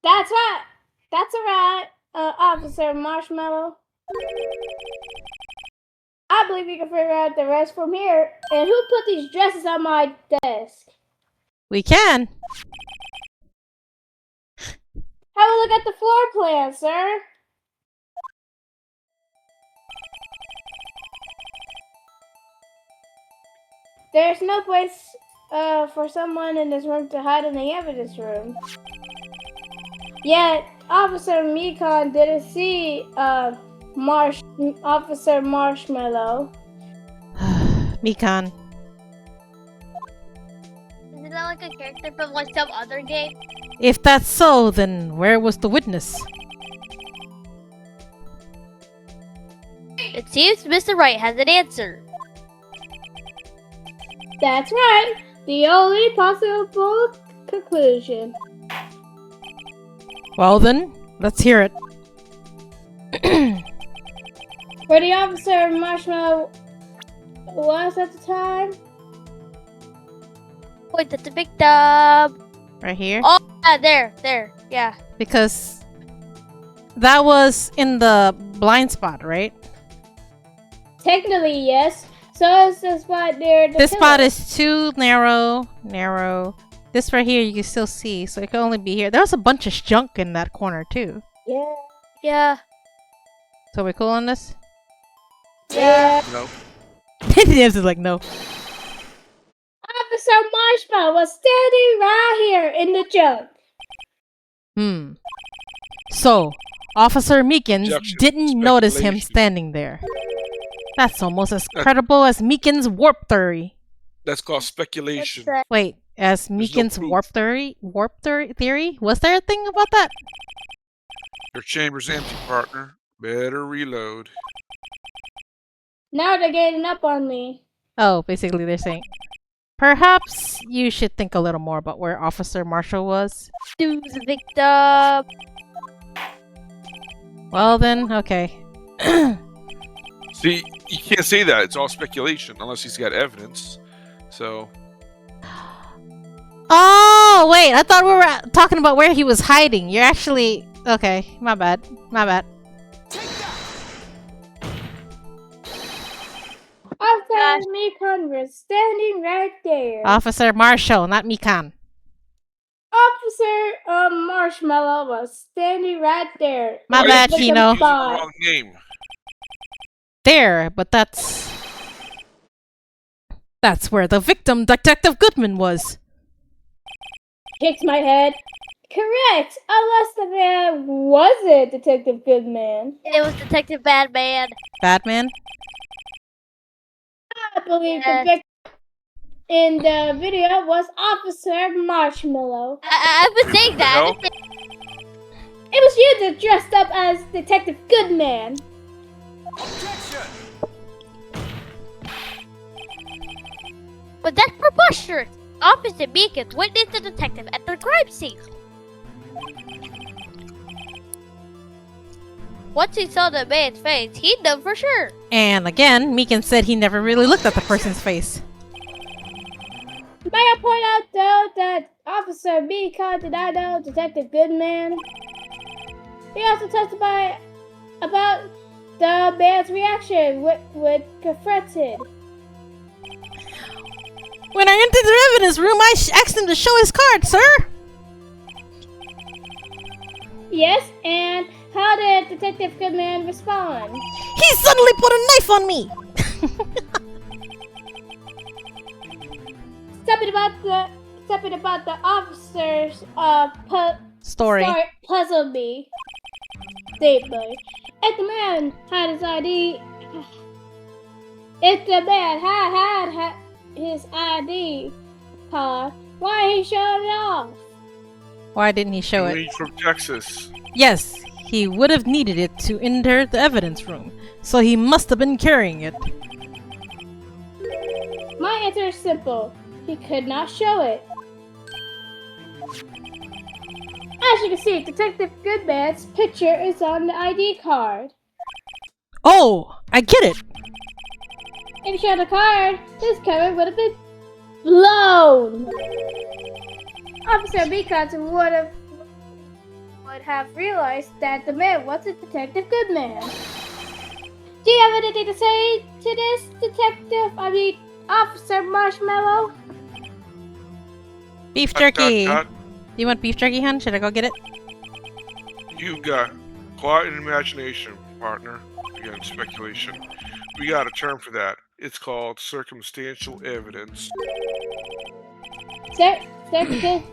Speaker 2: That's right. That's alright, Officer Marshmallow. I believe you can figure out the rest from here. And who put these dresses on my desk?
Speaker 1: We can.
Speaker 2: Have a look at the floor plan, sir. There's no place for someone in this room to hide in the evidence room. Yet, Officer Mekon didn't see Officer Marshmallow.
Speaker 1: Mekon.
Speaker 4: Isn't that like a character from like some other game?
Speaker 1: If that's so, then where was the witness?
Speaker 4: It seems Mr. Wright has an answer.
Speaker 2: That's right. The only possible conclusion.
Speaker 1: Well then, let's hear it.
Speaker 2: Where the Officer Marshmallow was at the time?
Speaker 4: Point at the big tub.
Speaker 1: Right here?
Speaker 4: Oh, yeah, there, yeah.
Speaker 1: Because that was in the blind spot, right?
Speaker 2: Technically, yes. So is the spot near the
Speaker 1: This spot
Speaker 2: pillar.
Speaker 1: is too narrow. This right here you can still see, so it can only be here. There was a bunch of junk in that corner too.
Speaker 2: Yeah.
Speaker 4: Yeah.
Speaker 1: So we cool on this?
Speaker 2: Yeah.
Speaker 3: No.
Speaker 1: The answer's like no.
Speaker 2: Officer Marshmallow was standing right here in the junk.
Speaker 1: So, Officer Meekins
Speaker 3: Objection.
Speaker 1: didn't notice him
Speaker 3: Speculation.
Speaker 1: standing there. That's almost as credible as Meekins' warp theory.
Speaker 3: That's called
Speaker 4: What's
Speaker 3: speculation.
Speaker 4: that?
Speaker 1: Wait, as
Speaker 3: no
Speaker 1: Meekins'
Speaker 3: proof.
Speaker 1: warp theory? Was there a thing about that?
Speaker 3: Your chamber's empty, partner. Better reload.
Speaker 2: Now they're getting up on me.
Speaker 1: Oh, basically they're saying, perhaps you should think a little more about where Officer Marshall was.
Speaker 4: Doom's victim.
Speaker 1: Well then, okay.
Speaker 3: See, you can't say that. It's all speculation unless he's got evidence. So,
Speaker 1: Oh, wait, I thought we were talking about where he was hiding. You're actually... Okay, my bad.
Speaker 2: Officer Mekon was standing right there.
Speaker 1: Officer Marshall, not Mikan.
Speaker 2: Officer Marshmallow was standing right there.
Speaker 1: My
Speaker 3: why
Speaker 1: bad,
Speaker 3: did you
Speaker 1: Chino.
Speaker 3: use the wrong name.
Speaker 1: There, but that's where the victim, Detective Goodman, was.
Speaker 2: Kicks my head. Correct. Unless the man wasn't Detective Goodman.
Speaker 4: It was Detective Badman.
Speaker 1: Batman?
Speaker 2: I believe
Speaker 4: Yes.
Speaker 2: the victim in the video was Officer Marshmallow.
Speaker 4: I've been saying that.
Speaker 3: No.
Speaker 4: I've been saying-
Speaker 2: It was you that dressed up as Detective Goodman.
Speaker 4: But that's preposterous. Officer Meekins witnessed the detective at the crime scene. Once he saw the man's face, he knew for sure.
Speaker 1: And again, Meekin said he never really looked at the person's face.
Speaker 2: May I point out, though, that Officer Mekon did not know Detective Goodman. He also testified about the man's reaction when confronted.
Speaker 1: When I entered the evidence room, I asked him to show his card, sir.
Speaker 2: Yes, and how did Detective Goodman respond?
Speaker 1: He suddenly put a knife on me.
Speaker 2: Something about the officer's
Speaker 1: Story.
Speaker 2: puzzled me deeply. If the man had his ID, his ID card, why he showed it off?
Speaker 1: Why didn't he show it?
Speaker 3: He's from Texas.
Speaker 1: Yes, he would have needed it to enter the evidence room, so he must have been carrying it.
Speaker 2: My answer is simple. He could not show it. As you can see, Detective Goodman's picture is on the ID card.
Speaker 1: Oh, I get it.
Speaker 2: If he showed the card, his cover would have been blown. Officer Beacons would have realized that the man wasn't Detective Goodman. Do you have anything to say to this, Officer Marshmallow?
Speaker 1: Beef
Speaker 3: Cut,
Speaker 1: jerky.
Speaker 3: cut,
Speaker 1: You want beef jerky, hun? Should I go get it?
Speaker 3: cut. You got quiet imagination, partner. Again, speculation. We got a term for that. It's called circumstantial evidence.
Speaker 2: Circumstantial.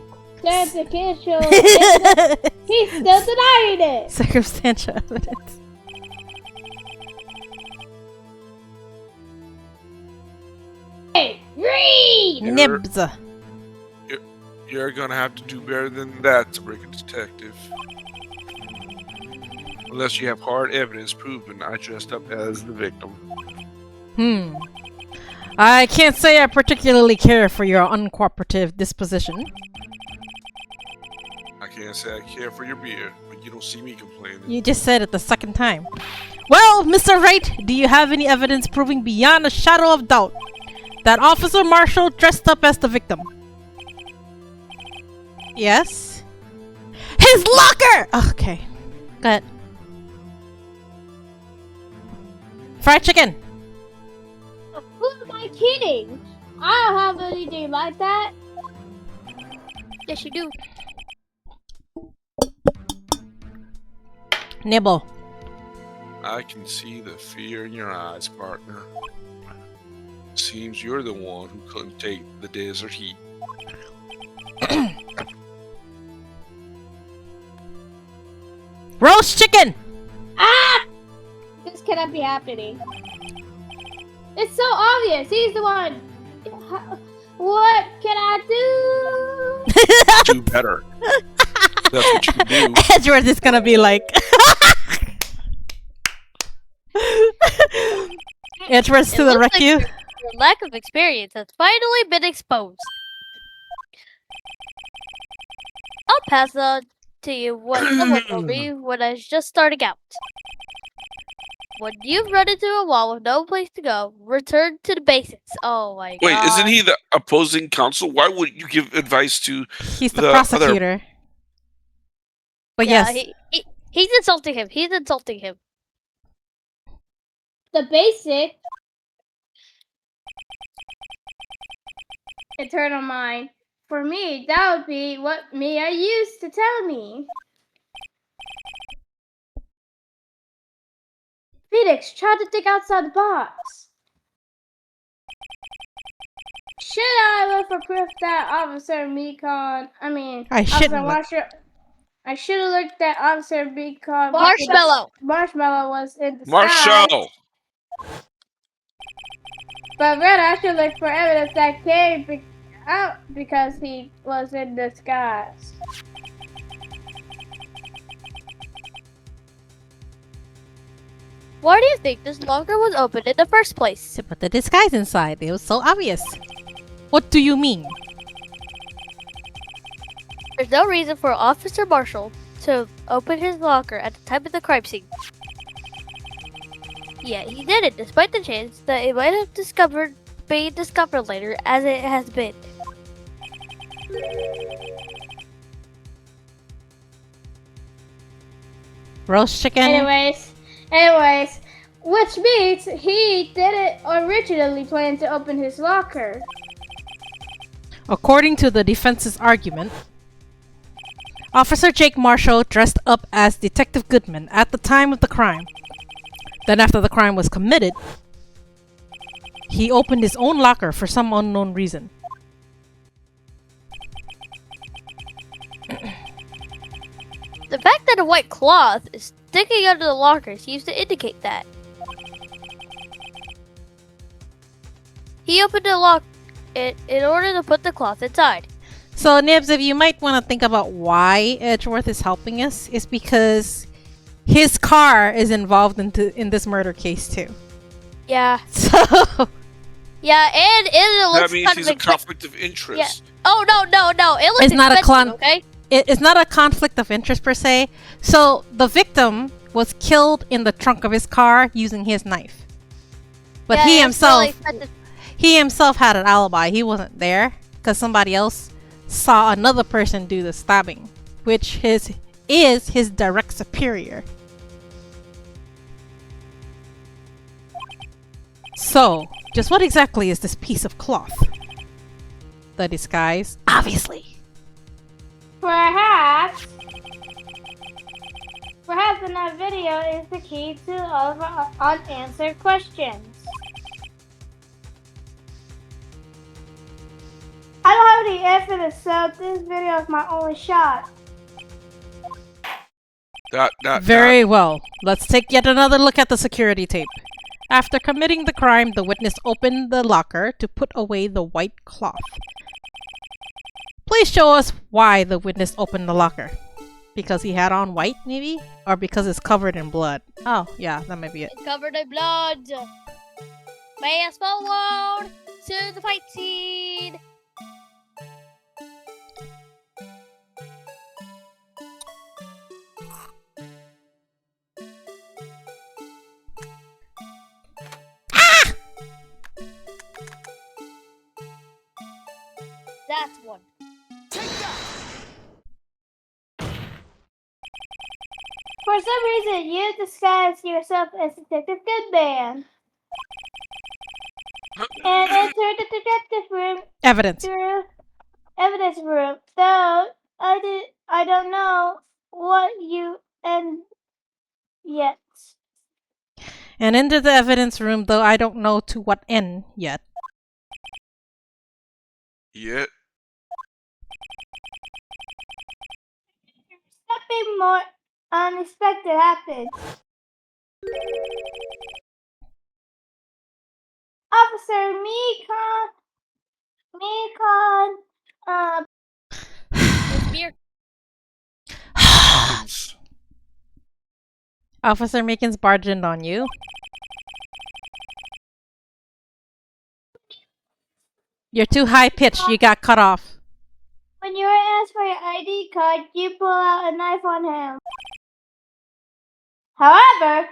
Speaker 2: He's still denying it.
Speaker 1: Circumstantial evidence.
Speaker 2: Hey, read!
Speaker 1: Nibs.
Speaker 3: You're gonna have to do better than that to break a detective. Unless you have hard evidence proving I dressed up as the victim.
Speaker 1: I can't say I particularly care for your uncooperative disposition.
Speaker 3: I can't say I care for your beer, but you don't see me complaining.
Speaker 1: You just said it the second time. Well, Mr. Wright, do you have any evidence proving beyond a shadow of doubt that Officer Marshall dressed up as the victim? Yes. His locker! Okay. Go ahead. fried chicken.
Speaker 2: Who am I kidding? I don't have anything like that.
Speaker 4: Yes, you do.
Speaker 1: Nibble.
Speaker 3: I can see the fear in your eyes, partner. Seems you're the one who couldn't take the desert heat.
Speaker 1: Roast chicken.
Speaker 2: Ah! This cannot be happening. It's so obvious. He's the one. What can I do?
Speaker 3: Do better. That's what you can do.
Speaker 1: Edgeworth is gonna be like. Edgeworth to
Speaker 4: It
Speaker 1: the
Speaker 4: looks like
Speaker 1: rescue.
Speaker 4: your lack of experience has finally been exposed. I'll pass on to you what someone told me when I was just starting out. When you've run into a wall with no place to go, return to the basics. Oh my god.
Speaker 3: Wait, isn't he the opposing counsel? Why would you give advice to
Speaker 1: He's the
Speaker 3: the
Speaker 1: prosecutor. But
Speaker 4: Yeah,
Speaker 1: yes,
Speaker 4: he's insulting him. He's insulting him.
Speaker 2: The basic eternal mind. For me, that would be what Mia used to tell me. Phoenix, try to think outside the box. Should I look for proof that Officer Mekon?
Speaker 1: I shouldn't look.
Speaker 2: Marshall. I should have looked at Officer Mekon.
Speaker 4: Marshmallow.
Speaker 2: Marshmallow was in the sky.
Speaker 3: Marshall?
Speaker 2: But rather, I should look for evidence that came out because he was in disguise.
Speaker 4: Why do you think this locker was open in the first place?
Speaker 1: To put the disguise inside. It was so obvious. What do you mean?
Speaker 4: There's no reason for Officer Marshall to open his locker at the time of the crime scene. Yeah, he did it despite the chance that it might have been discovered later, as it has been.
Speaker 1: Roast chicken?
Speaker 2: Anyways, which means he didn't originally plan to open his locker.
Speaker 1: According to the defense's argument, Officer Jake Marshall dressed up as Detective Goodman at the time of the crime. Then after the crime was committed, he opened his own locker for some unknown reason.
Speaker 4: The fact that a white cloth is sticking under the locker seems to indicate that. He opened the lock in order to put the cloth inside.
Speaker 1: So, Nibs, if you might want to think about why Edgeworth is helping us, is because his car is involved in this murder case too.
Speaker 4: Yeah.
Speaker 1: So
Speaker 4: Yeah, and it looks
Speaker 3: That means
Speaker 4: kind
Speaker 3: he's
Speaker 4: of
Speaker 3: a conflict of interest.
Speaker 4: Yeah. Oh no! It looks
Speaker 1: It's not a
Speaker 4: expensive, okay?
Speaker 1: it's not a conflict of interest per se. So the victim was killed in the trunk of his car using his knife, but
Speaker 4: Yeah,
Speaker 1: he
Speaker 4: it's really expensive.
Speaker 1: himself had an alibi. He wasn't there because somebody else saw another person do the stabbing, which is his direct superior. So, just what exactly is this piece of cloth? The disguise, obviously.
Speaker 2: Perhaps in that video is the key to all of our unanswered questions. I don't have any evidence, so this video is my only shot.
Speaker 1: Very well. Let's take yet another look at the security tape. After committing the crime, the witness opened the locker to put away the white cloth. Please show us why the witness opened the locker. Because he had on white, maybe? Or because it's covered in blood? Oh, yeah, that might be it.
Speaker 4: It's covered in blood. Fast forward to the fight scene. That's one.
Speaker 2: For some reason, you disguised yourself as Detective Goodman. and enter the detective room
Speaker 1: Evidence.
Speaker 2: through evidence room. Though I don't know what you and yet.
Speaker 1: And into the evidence room, though I don't know to what end yet.
Speaker 3: Yet.
Speaker 2: Something more unexpected happened. Officer Mekon,
Speaker 4: It's beer.
Speaker 3: Meekins.
Speaker 1: Officer Meekins barged in on you. You're too high pitched. You got cut off.
Speaker 2: when you were asked for your ID card, you pull out a knife on him. However,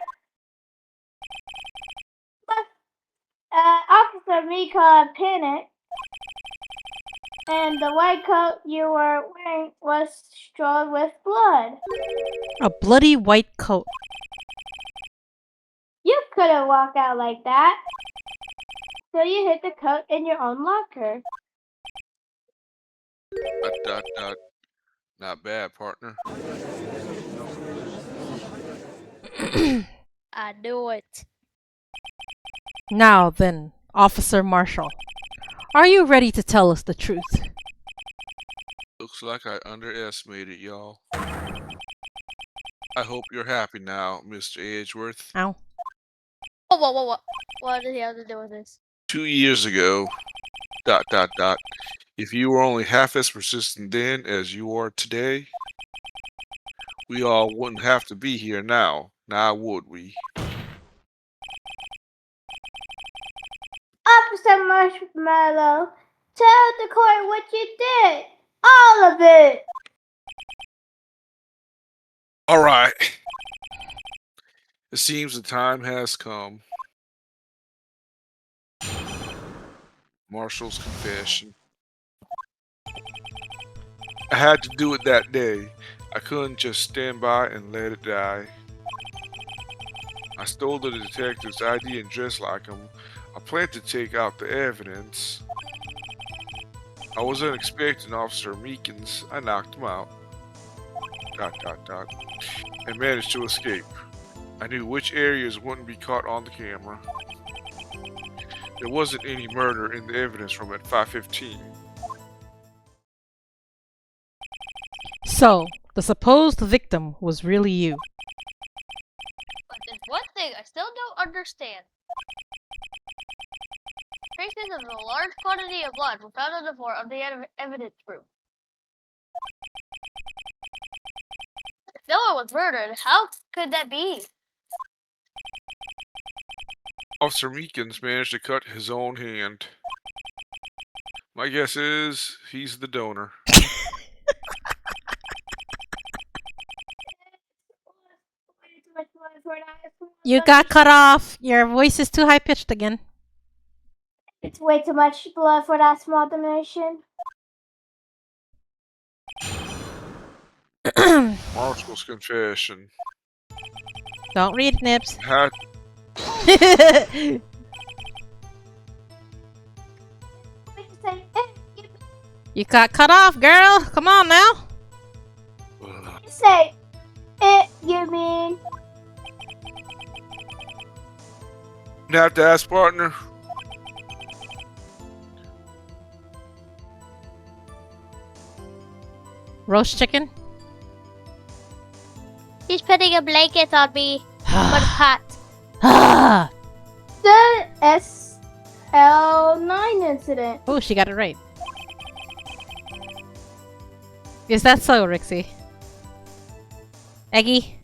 Speaker 2: Officer Mekon panicked, and the white coat you were wearing was strewn with blood.
Speaker 1: A bloody white coat.
Speaker 2: You couldn't walk out like that. So you hid the coat in your own locker. ...
Speaker 3: Not bad, partner.
Speaker 4: I knew it.
Speaker 1: Now then, Officer Marshall, are you ready to tell us the truth?
Speaker 3: Looks like I underestimated y'all. I hope you're happy now, Mr. Edgeworth.
Speaker 1: Ow.
Speaker 4: Whoa. What does he have to do with this?
Speaker 3: 2 years ago, ... If you were only half as persistent then as you are today, we all wouldn't have to be here now would we?
Speaker 2: Officer Marshmallow, tell the court what you did. All of it.
Speaker 3: All right. It seems the time has come. Marshall's confession. I had to do it that day. I couldn't just stand by and let it die. I stole the detective's ID and dressed like him. I planned to take out the evidence. I wasn't expecting Officer Meekins. I knocked him out. ... And managed to escape. I knew which areas wouldn't be caught on the camera. There wasn't any murder in the evidence room at 5:15.
Speaker 1: So, the supposed victim was really you.
Speaker 4: But there's one thing I still don't understand. Traces of a large quantity of blood were found on the floor of the evidence room. If no one was murdered, how could that be?
Speaker 3: Officer Meekins managed to cut his own hand. My guess is he's the donor.
Speaker 1: You got cut off. Your voice is too high pitched again.
Speaker 2: It's way too much blood for that small donation.
Speaker 3: Marshall's confession.
Speaker 1: Don't read, Nibs.
Speaker 3: Had
Speaker 1: You got cut off, girl. Come on now.
Speaker 2: Say it, you mean?
Speaker 3: You have to ask, partner.
Speaker 1: Roast chicken.
Speaker 4: He's putting a blanket on me, but it's hot.
Speaker 2: The SL9 incident.
Speaker 1: Oh, she got it right. Is that so, Rixie? Eggy?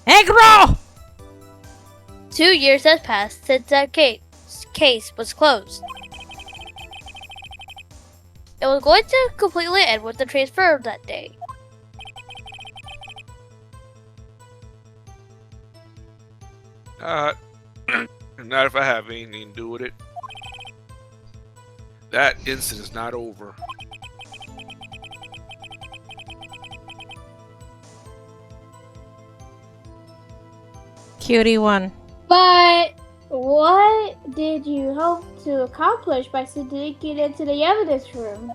Speaker 1: Egg roll!
Speaker 4: 2 years has passed since that case was closed. It was going to completely end with the transfer of that day.
Speaker 3: Not if I have anything to do with it. That incident's not over.
Speaker 1: Cutie one.
Speaker 2: But What did you hope to accomplish by sneaking into the evidence room?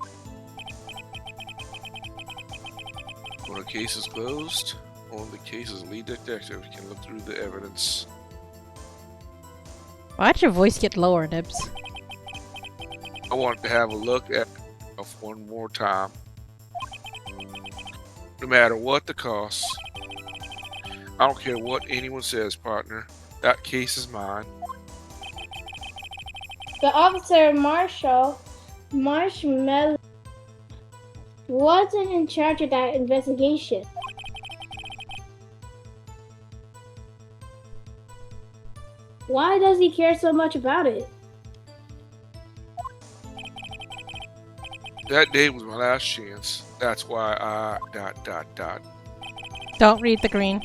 Speaker 3: When a case is closed, only the case's lead detective can look through the evidence.
Speaker 1: Why'd your voice get lower, Nibs?
Speaker 3: I wanted to have a look at it one more time. No matter what the cost. I don't care what anyone says, partner. That case is mine.
Speaker 2: The officer Marshmallow wasn't in charge of that investigation. Why does he care so much about it?
Speaker 3: That day was my last chance. That's why I... ...
Speaker 1: Don't read the green.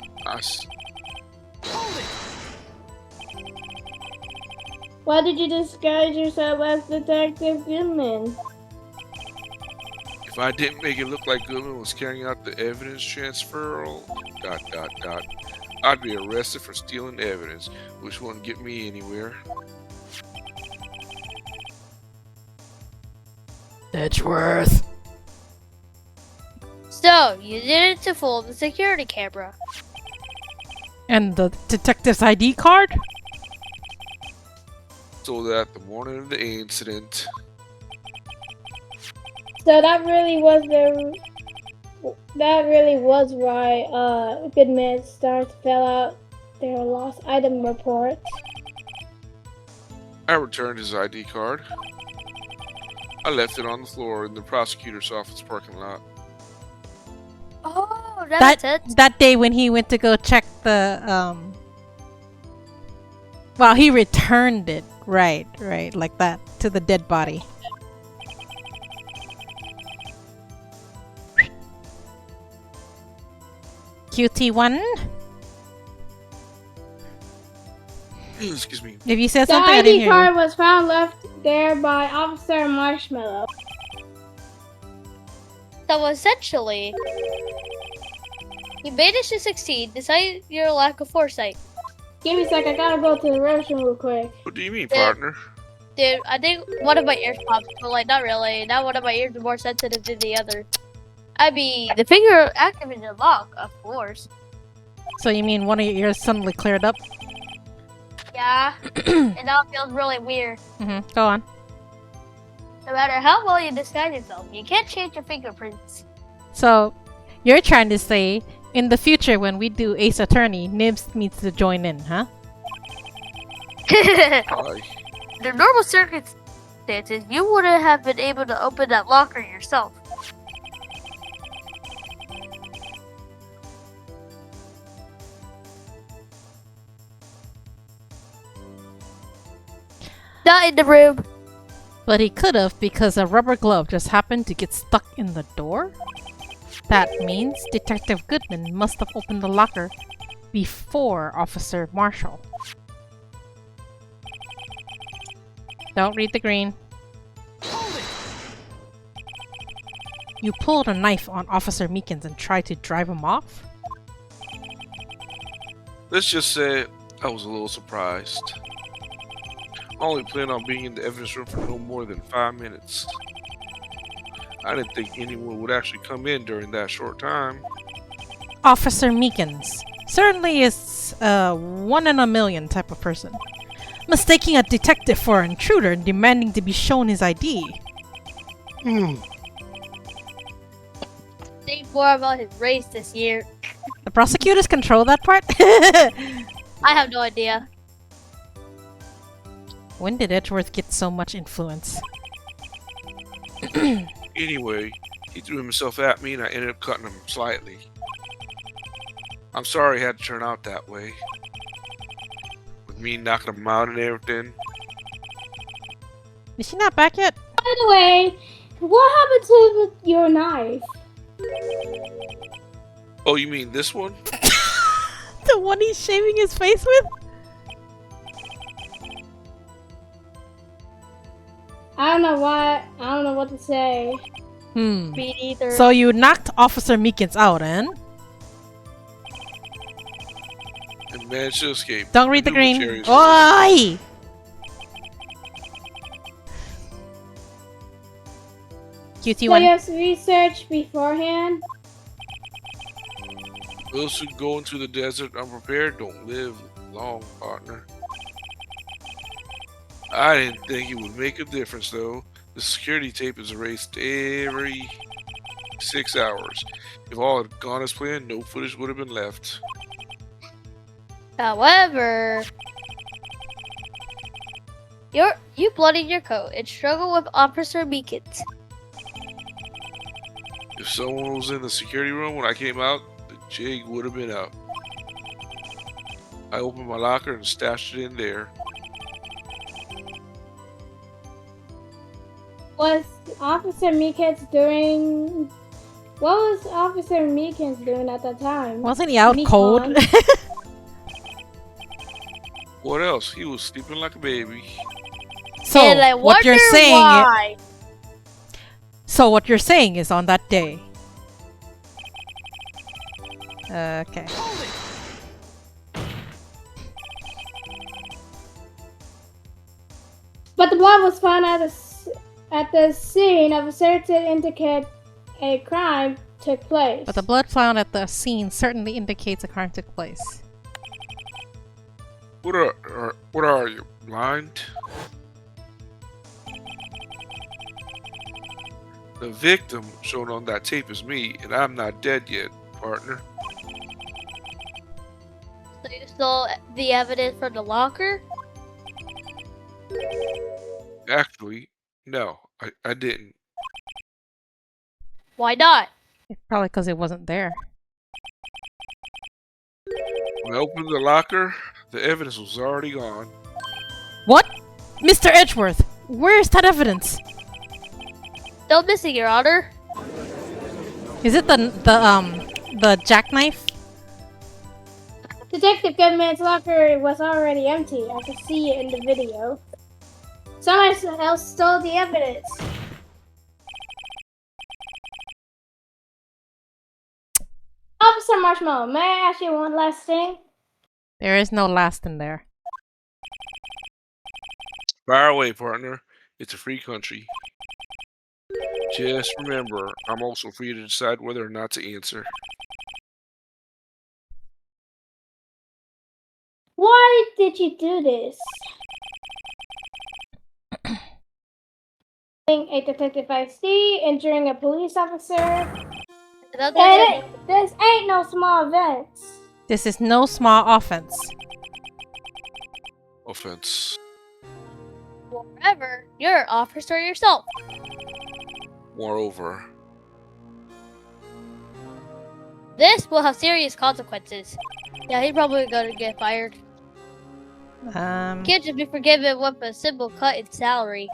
Speaker 2: Why did you disguise yourself as Detective Goodman?
Speaker 3: If I didn't make it look like Goodman was carrying out the evidence transferal... ... I'd be arrested for stealing evidence, which wouldn't get me anywhere.
Speaker 1: Edgeworth.
Speaker 4: So, you did it to fool the security camera.
Speaker 1: And the detective's ID card?
Speaker 3: So that the morning of the incident...
Speaker 2: So that really was why Goodman's stars fell out their lost item report.
Speaker 3: I returned his ID card. I left it on the floor in the prosecutor's office parking lot.
Speaker 4: Oh, that's it.
Speaker 1: That day when he went to go check the well, he returned it. Right, like that to the dead body. QT1?
Speaker 3: Excuse me.
Speaker 1: If you said
Speaker 2: The
Speaker 1: something, I didn't
Speaker 2: ID
Speaker 1: hear
Speaker 2: card
Speaker 1: you.
Speaker 2: was found left there by Officer Marshmallow.
Speaker 4: So essentially, you managed to succeed despite your lack of foresight.
Speaker 2: Give me a sec, I gotta go to the restroom real quick.
Speaker 3: What do you mean, partner?
Speaker 4: Dude, I think one of my ears popped, but like not really. Not one of my ears is more sensitive than the other. I mean, the finger activated lock, of course.
Speaker 1: So you mean one of your ears suddenly cleared up?
Speaker 4: Yeah, and now it feels really weird.
Speaker 1: Go on.
Speaker 4: No matter how well you disguise yourself, you can't change your fingerprints.
Speaker 1: So you're trying to say in the future when we do Ace Attorney, Nibs needs to join in, huh?
Speaker 3: Hi.
Speaker 4: The normal circumstances, you wouldn't have been able to open that locker yourself. Not in the room.
Speaker 1: But he could have because a rubber glove just happened to get stuck in the door? That means Detective Goodman must have opened the locker before Officer Marshall. Don't read the green. You pulled a knife on Officer Meekins and tried to drive him off?
Speaker 3: Let's just say I was a little surprised. I only planned on being in the evidence room for no more than 5 minutes. I didn't think anyone would actually come in during that short time.
Speaker 1: Officer Meekins certainly is a 1 in a million type of person. Mistaking a detective for an intruder and demanding to be shown his ID.
Speaker 4: Think more about his race this year.
Speaker 1: The prosecutors control that part?
Speaker 4: I have no idea.
Speaker 1: When did Edgeworth get so much influence?
Speaker 3: Anyway, he threw himself at me and I ended up cutting him slightly. I'm sorry it had to turn out that way. With me knocking him out and everything.
Speaker 1: Is she not back yet?
Speaker 2: By the way, what happened to your knife?
Speaker 3: Oh, you mean this one?
Speaker 1: The one he's shaving his face with?
Speaker 2: I don't know why. I don't know what to say.
Speaker 4: Me neither.
Speaker 1: So you knocked Officer Meekins out, and?
Speaker 3: And managed to escape.
Speaker 1: Don't read the
Speaker 3: I knew which
Speaker 1: green.
Speaker 3: areas
Speaker 1: Oi!
Speaker 2: So you
Speaker 1: QT1.
Speaker 2: have research beforehand?
Speaker 3: Those who go into the desert unprepared don't live long, partner. I didn't think it would make a difference, though. The security tape is erased every 6 hours. If all had gone as planned, no footage would have been left.
Speaker 4: However, you bloodied your coat and struggled with Officer Meekins.
Speaker 3: If someone was in the security room when I came out, the jig would have been up. I opened my locker and stashed it in there.
Speaker 2: Was Officer Meekins doing... What was Officer Meekins doing at the time?
Speaker 1: Wasn't he out
Speaker 2: Mekon.
Speaker 1: cold?
Speaker 3: What else? He was sleeping like a baby.
Speaker 1: So
Speaker 4: and I
Speaker 1: what you're
Speaker 4: wonder
Speaker 1: saying?
Speaker 4: why.
Speaker 1: So what you're saying is on that day. Okay.
Speaker 2: But the blood was found at the scene of a certain indicate a crime took place.
Speaker 1: But the blood found at the scene certainly indicates a crime took place.
Speaker 3: What are you, blind? The victim shown on that tape is me, and I'm not dead yet, partner.
Speaker 4: So you stole the evidence from the locker?
Speaker 3: Actually, no, I didn't.
Speaker 4: Why not?
Speaker 1: Probably because it wasn't there.
Speaker 3: When I opened the locker, the evidence was already gone.
Speaker 1: What? Mr. Edgeworth, where is that evidence?
Speaker 4: Still missing, Your Honor.
Speaker 1: Is it the jackknife?
Speaker 2: Detective Goodman's locker was already empty. I could see it in the video. Someone else stole the evidence. Officer Marshmallow, may I ask you one last thing?
Speaker 1: There is no last in there.
Speaker 3: Fire away, partner. It's a free country. Just remember, I'm also free to decide whether or not to answer.
Speaker 2: Why did you do this? Being a detective IC, injuring a police officer. This ain't no small events.
Speaker 1: This is no small offense.
Speaker 3: Offense.
Speaker 4: Moreover, you're an officer yourself.
Speaker 3: Moreover,
Speaker 4: This will have serious consequences. Yeah, he's probably gonna get fired. Can't just be forgiven with a simple cut in salary.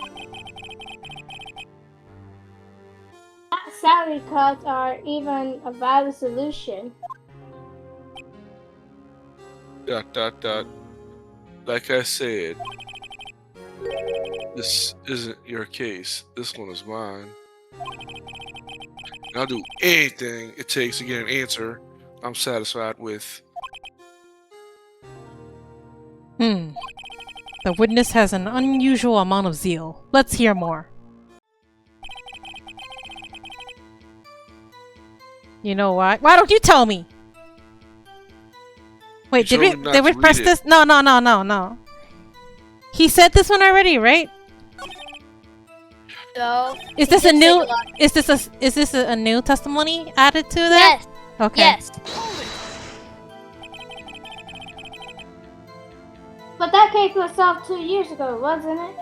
Speaker 2: Salary cuts are even a valid solution. ...
Speaker 3: Like I said, this isn't your case. This one is mine. And I'll do anything it takes to get an answer I'm satisfied with.
Speaker 1: The witness has an unusual amount of zeal. Let's hear more. You know what? Why don't you tell me? Wait,
Speaker 3: You
Speaker 1: did
Speaker 3: told me not
Speaker 1: we
Speaker 3: to
Speaker 1: press
Speaker 3: read it.
Speaker 1: this? No. He said this one already, right?
Speaker 4: So
Speaker 1: Is this a new? Is this a new testimony added to that?
Speaker 4: Yes.
Speaker 1: Okay.
Speaker 4: Yes.
Speaker 2: But that case was solved 2 years ago, wasn't it?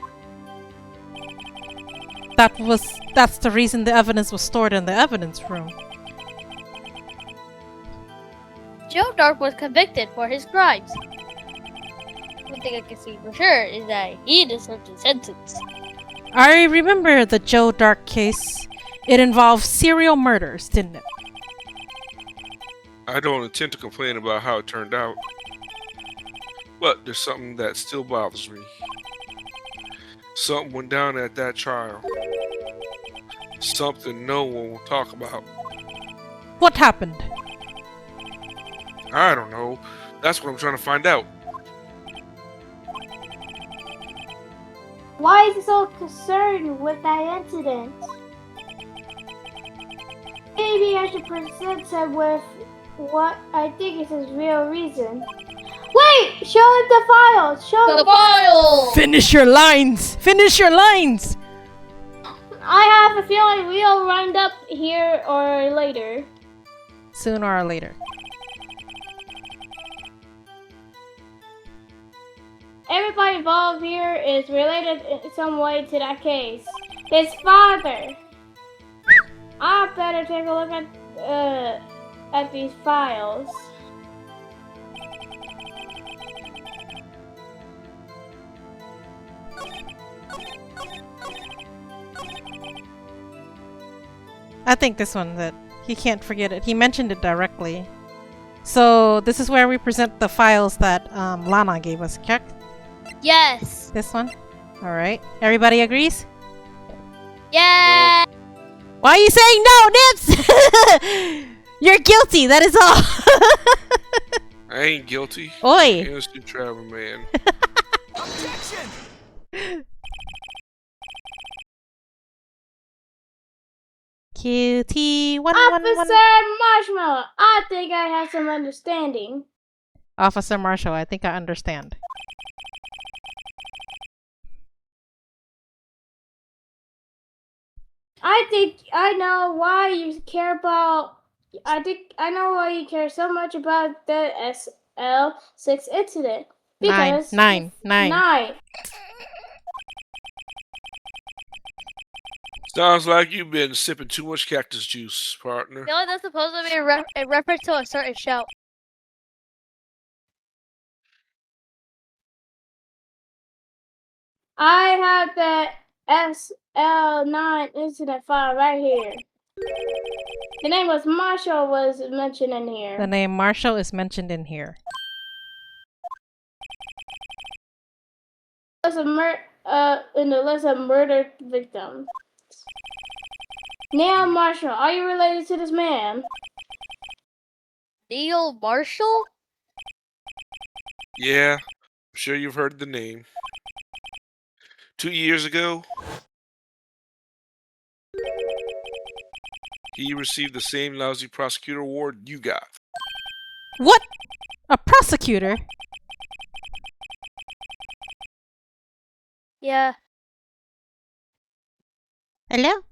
Speaker 1: That's the reason the evidence was stored in the evidence room.
Speaker 4: Joe Dark was convicted for his crimes. One thing I can see for sure is that he deserved a sentence.
Speaker 1: I remember the Joe Dark case. It involved serial murders, didn't it?
Speaker 3: I don't intend to complain about how it turned out. But there's something that still bothers me. Something went down at that trial. Something no one will talk about.
Speaker 1: What happened?
Speaker 3: I don't know. That's what I'm trying to find out.
Speaker 2: Why is he so concerned with that incident? Maybe I should present him with what I think is his real reason. Wait! Show him the files! Show him
Speaker 4: The file!
Speaker 1: Finish your lines! Finish your lines!
Speaker 2: I have a feeling we'll wind up here or later.
Speaker 1: Sooner or later.
Speaker 2: Everybody involved here is related in some way to that case. His father. I better take a look at these files.
Speaker 1: I think this one, that he can't forget it. He mentioned it directly. So this is where we present the files that Lana gave us, correct?
Speaker 4: Yes.
Speaker 1: This one? Alright. Everybody agrees?
Speaker 4: Yeah.
Speaker 1: Why are you saying no, Nips? You're guilty, that is all.
Speaker 3: I ain't guilty.
Speaker 1: Oi.
Speaker 3: Innocent travel man.
Speaker 5: Objection!
Speaker 1: QT111.
Speaker 2: Officer Marshmallow, I think I have some understanding.
Speaker 1: Officer Marshall, I think I understand.
Speaker 2: I think I know why you care about. I think I know why you care so much about the SL6 incident. Because
Speaker 1: Nine.
Speaker 3: Sounds like you've been sipping too much cactus juice, partner.
Speaker 4: No, that's supposed to be a reference to a certain show.
Speaker 2: I have the SL9 incident file right here. The name was Marshall was mentioned in here.
Speaker 1: The name Marshall is mentioned in here.
Speaker 2: In the list of murdered victims. Neil Marshall, are you related to this man?
Speaker 4: Neil Marshall?
Speaker 3: Yeah, I'm sure you've heard the name. 2 years ago, he received the same lousy prosecutor award you got.
Speaker 1: What? A prosecutor?
Speaker 4: Yeah.
Speaker 1: Hello?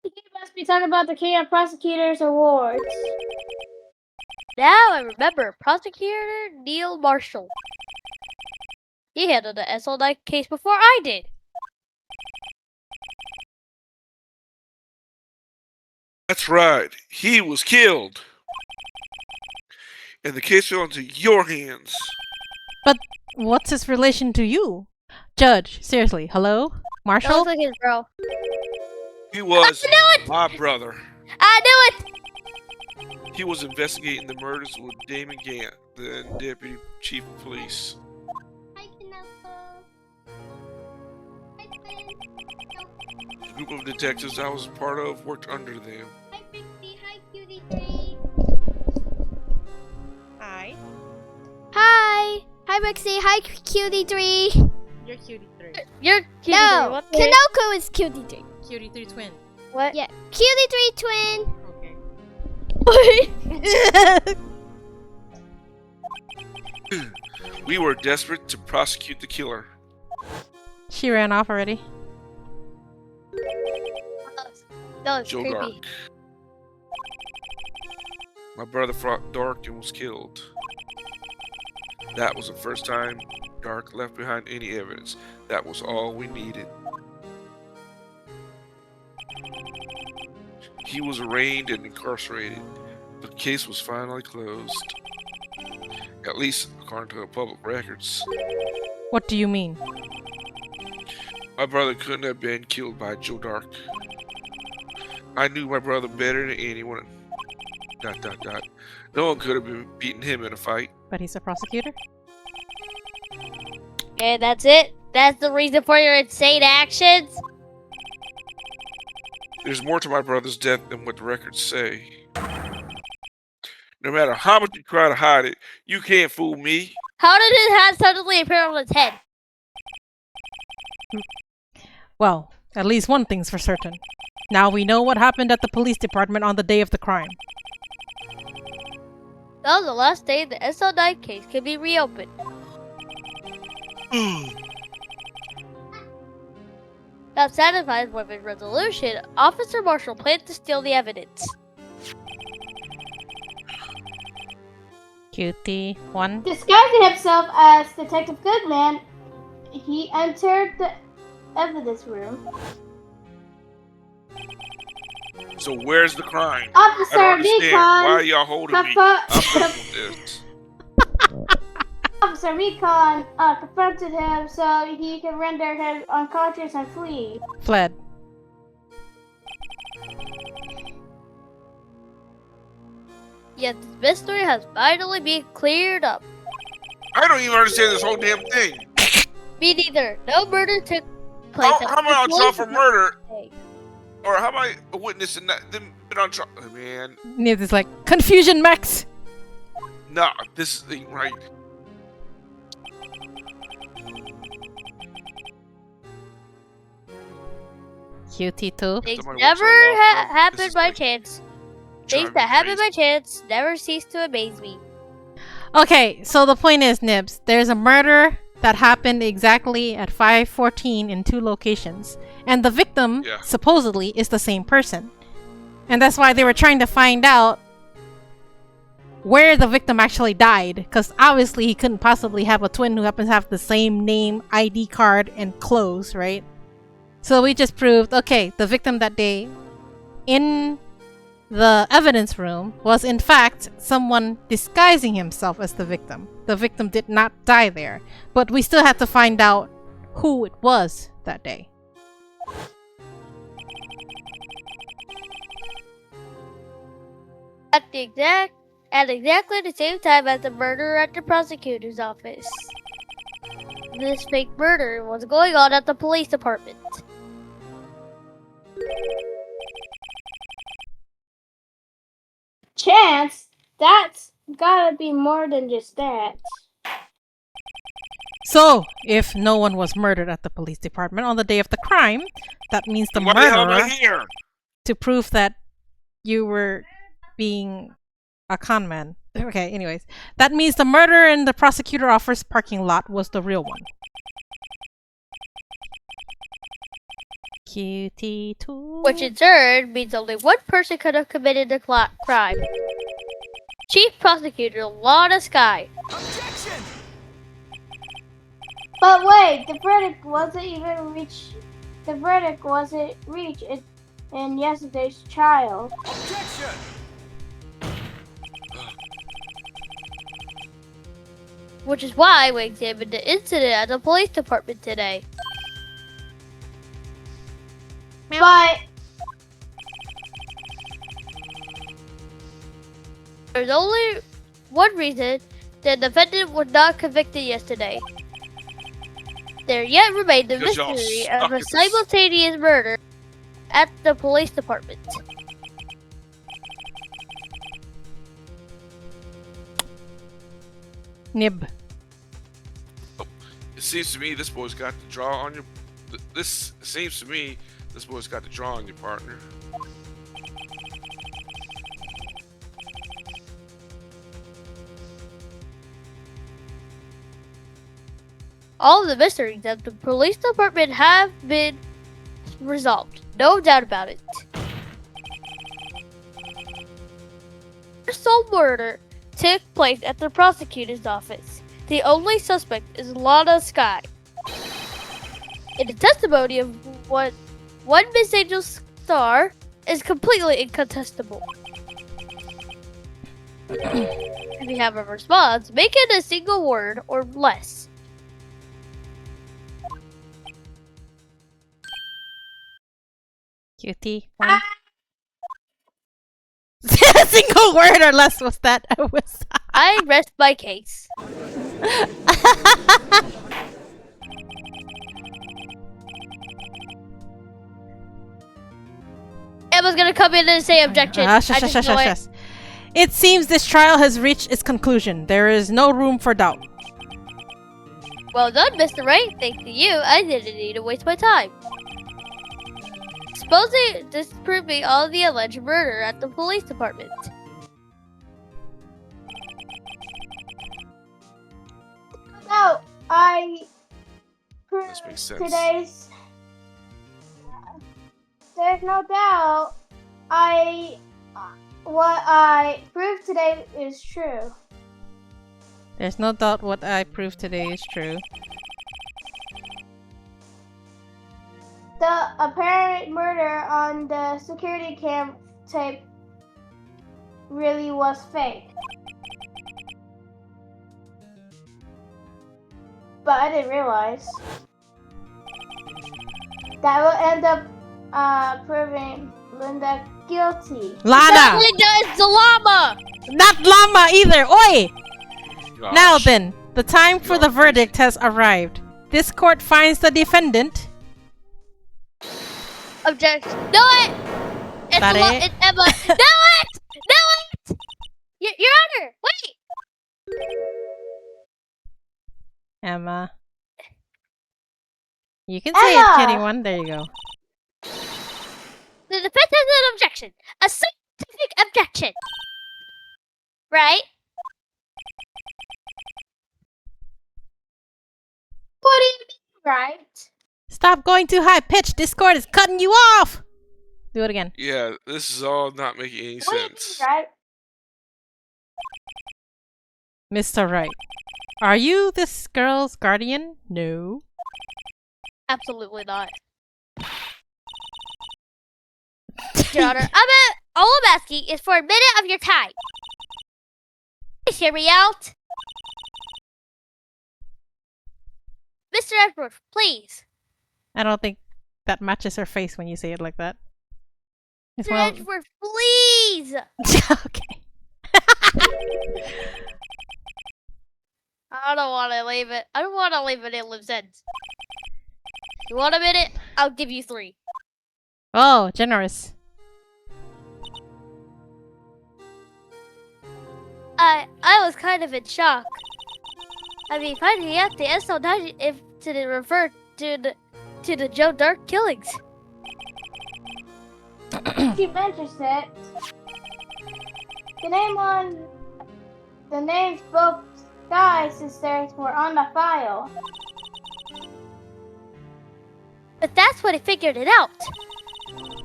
Speaker 2: He must be talking about the King of Prosecutors Awards.
Speaker 4: Now I remember. Prosecutor Neil Marshall. He handled the SL9 case before I did.
Speaker 3: That's right, he was killed. And the case fell into your hands.
Speaker 1: But what's his relation to you? Judge, seriously, hello?
Speaker 4: That
Speaker 1: Marshall?
Speaker 4: looks like his bro.
Speaker 3: He was
Speaker 4: I knew it!
Speaker 3: my brother.
Speaker 4: I knew it!
Speaker 3: He was investigating the murders with Damon Gant, the deputy chief of police. The group of detectives I was part of worked under them.
Speaker 1: Hi.
Speaker 6: Hi! Hi, Rixie. Hi, Cutie3.
Speaker 1: You're Cutie 3.
Speaker 4: You're cute.
Speaker 6: No,
Speaker 4: What?
Speaker 6: Kanoko is Cutie3.
Speaker 1: Cutie 3 twin.
Speaker 4: What?
Speaker 6: Yeah, Cutie3 twin.
Speaker 1: Okay.
Speaker 3: We were desperate to prosecute the killer.
Speaker 1: She ran off already.
Speaker 4: That was
Speaker 3: Joe
Speaker 4: creepy.
Speaker 3: Dark. My brother fought Dark and was killed. That was the first time Dark left behind any evidence. That was all we needed. He was arraigned and incarcerated. The case was finally closed. At least according to the public records.
Speaker 1: What do you mean?
Speaker 3: My brother couldn't have been killed by Joe Dark. I knew my brother better than anyone. ... No one could have been beaten him in a fight.
Speaker 1: But he's a prosecutor?
Speaker 4: Okay, that's it? That's the reason for your insane actions?
Speaker 3: There's more to my brother's death than what the records say. No matter how much you try to hide it, you can't fool me.
Speaker 4: How did his hat suddenly appear on his head?
Speaker 1: Well, at least one thing's for certain. Now we know what happened at the police department on the day of the crime.
Speaker 4: That was the last day the SL9 case could be reopened. Not satisfied with his resolution, Officer Marshall planned to steal the evidence.
Speaker 1: Cutwo-1.
Speaker 2: Disguising himself as Detective Goodman, he entered the evidence room.
Speaker 3: So where's the crime? I
Speaker 2: Officer
Speaker 3: don't understand.
Speaker 2: Recon.
Speaker 3: Why are y'all holding me? I'm done with this.
Speaker 2: Officer Recon confronted him so he could render him unconscious and flee.
Speaker 1: Fled.
Speaker 4: Yet this mystery has finally been cleared up.
Speaker 3: I don't even understand this whole damn thing.
Speaker 4: Me neither. No murder took place.
Speaker 3: How am I on trial for murder?
Speaker 4: Day.
Speaker 3: Or how am I a witness and not them been on trial? Oh, man,
Speaker 1: Nibs is like, confusion, Max!
Speaker 3: nah, this ain't right.
Speaker 1: Cutwo-2.
Speaker 4: Things
Speaker 3: Somebody
Speaker 4: never
Speaker 3: walks on off, bro. This
Speaker 4: happen
Speaker 3: is
Speaker 4: by
Speaker 3: like
Speaker 4: chance.
Speaker 3: driving
Speaker 4: Things
Speaker 3: me
Speaker 4: that happen
Speaker 3: crazy.
Speaker 4: by chance never cease to amaze me.
Speaker 1: Okay, so the point is, Nibs, there's a murder that happened exactly at 5:14 in 2 locations. And the victim,
Speaker 3: Yeah.
Speaker 1: supposedly, is the same person. And that's why they were trying to find out where the victim actually died. Because obviously he couldn't possibly have a twin who happens to have the same name, ID card, and clothes, right? So we just proved, okay, the victim that day in the evidence room was in fact someone disguising himself as the victim. The victim did not die there, but we still had to find out who it was that day.
Speaker 4: At exactly the same time as the murder at the prosecutor's office. This fake murder was going on at the police department.
Speaker 2: Chance? That's gotta be more than just that.
Speaker 1: So, if no one was murdered at the police department on the day of the crime, that means the
Speaker 3: Why the hell am I
Speaker 1: murderer,
Speaker 3: here?
Speaker 1: to prove that you were being a con man. Okay, anyways. That means the murderer in the prosecutor office parking lot was the real one. Cutwo-2.
Speaker 4: Which in turn means only one person could have committed the crime. Chief Prosecutor Lana Sky.
Speaker 5: Objection!
Speaker 2: But wait, the verdict wasn't even reached. The verdict wasn't reached in yesterday's trial.
Speaker 5: Objection!
Speaker 4: Which is why we examined the incident at the police department today.
Speaker 2: But
Speaker 4: There's only one reason the defendant was not convicted yesterday. There yet remained the
Speaker 3: Because y'all
Speaker 4: mystery
Speaker 3: stuck
Speaker 4: of a
Speaker 3: in this.
Speaker 4: simultaneous murder at the police department.
Speaker 1: Nib.
Speaker 3: It seems to me this boy's got the draw on your. This seems to me this boy's got the draw on your partner.
Speaker 4: All of the mysteries at the police department have been resolved. No doubt about it. The sole murder took place at the prosecutor's office. The only suspect is Lana Sky. In the testimony of what one Miss Angel Star is completely incontestable. If you have a response, make it a single word or less.
Speaker 1: Cutie-1. A single word or less was that.
Speaker 4: I rest my case. Emma's gonna come in and say objection. I just know it.
Speaker 1: It seems this trial has reached its conclusion. There is no room for doubt.
Speaker 4: Well done, Mr. Wright. Thanks to you, I didn't need to waste my time. Supposing disproving all the alleged murder at the police department.
Speaker 2: No, I proved
Speaker 3: This makes sense.
Speaker 2: today's. There's no doubt. What I proved today is true.
Speaker 1: There's no doubt what I proved today is true.
Speaker 2: The apparent murder on the security cam tape really was fake. But I didn't realize. That will end up proving Linda guilty.
Speaker 1: Lana!
Speaker 4: Linda is the llama!
Speaker 1: Not llama either! Oi!
Speaker 3: Gosh.
Speaker 1: Now then, the time for the
Speaker 3: Gosh.
Speaker 1: verdict has arrived. This court finds the defendant.
Speaker 4: Objection. No it! It's
Speaker 1: Sorry.
Speaker 4: it's Emma. No it! No it! Your Honor, wait!
Speaker 1: Emma. You can say
Speaker 2: Emma!
Speaker 1: it, anyone. There you go.
Speaker 4: The defense has an objection. A scientific objection. Right?
Speaker 2: What do you mean, right?
Speaker 1: Stop going too high pitched. This court is cutting you off. Do it again.
Speaker 3: Yeah, this is all not making any
Speaker 2: What do you
Speaker 3: sense.
Speaker 2: mean, right?
Speaker 1: Mr. Wright. Are you this girl's guardian? No.
Speaker 4: Absolutely not. Your Honor, all I'm asking is for a minute of your time. Please hear me out. Mr. Edward, please.
Speaker 1: I don't think that matches her face when you say it like that. It's
Speaker 4: Mr.
Speaker 1: one of-
Speaker 4: Edward, please.
Speaker 1: Okay.
Speaker 4: I don't want to leave it. I don't want to leave it in loose ends. You want a minute? I'll give you 3.
Speaker 1: Oh, generous.
Speaker 4: I was kind of in shock. I mean, finding out the SO9 incident referred to the Joe Dark killings.
Speaker 2: She mentions it. The names both Sky sisters were on the file.
Speaker 4: But that's when he figured it out.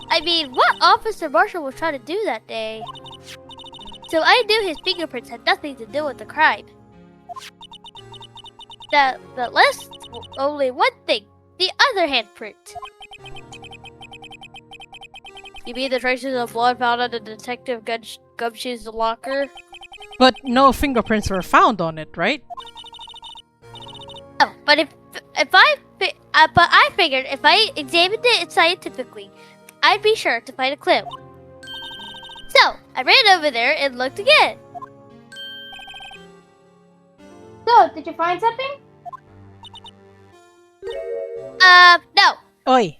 Speaker 4: I mean, what Officer Marshall was trying to do that day? So I knew his fingerprints had nothing to do with the crime. That list only one thing, the other handprint. You mean the traces of blood found on the Detective Gumshoe's locker?
Speaker 1: But no fingerprints were found on it, right?
Speaker 4: Oh, but I figured if I examined it scientifically, I'd be sure to find a clue. So I ran over there and looked again.
Speaker 2: So, did you find something?
Speaker 4: No.
Speaker 1: Oi.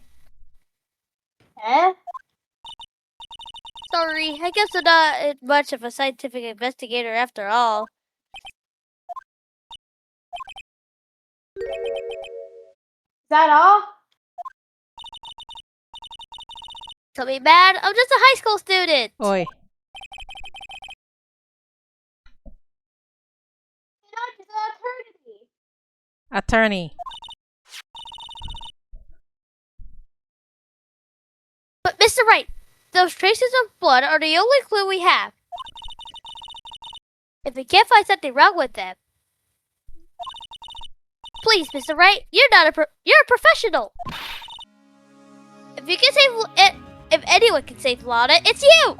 Speaker 2: Eh?
Speaker 4: Sorry, I guess I'm not much of a scientific investigator after all.
Speaker 2: Is that all?
Speaker 4: Don't be mad, I'm just a high school student.
Speaker 1: Oi.
Speaker 2: Not just an eternity.
Speaker 1: Attorney.
Speaker 4: But Mr. Wright, those traces of blood are the only clue we have. If we can't find something wrong with them, please, Mr. Wright, you're a professional. If you can save if anyone can save Lana, it's you.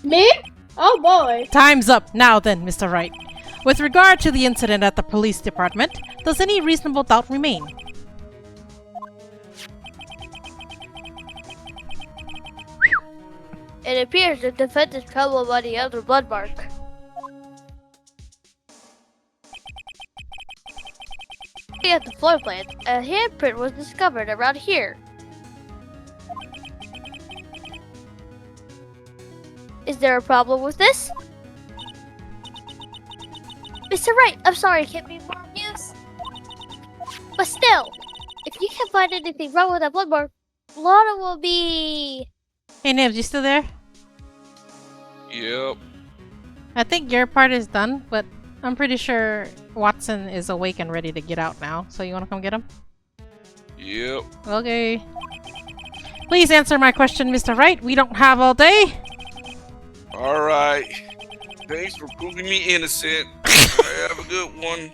Speaker 2: Me? Oh boy.
Speaker 1: Time's up. Now then, Mr. Wright. With regard to the incident at the police department, does any reasonable doubt remain?
Speaker 4: It appears the defendant's trouble by the other blood mark. Looking at the floor plan, a handprint was discovered around here. Is there a problem with this? Mr. Wright, I'm sorry I can't be more of use. But still, if you can't find anything wrong with that blood mark, Lana will be...
Speaker 1: Hey Nibs, you still there?
Speaker 3: Yep.
Speaker 1: I think your part is done, but I'm pretty sure Watson is awake and ready to get out now. So you wanna come get him?
Speaker 3: Yep.
Speaker 1: Okay. Please answer my question, Mr. Wright. We don't have all day.
Speaker 3: All right. Thanks for proving me innocent. Have a good one.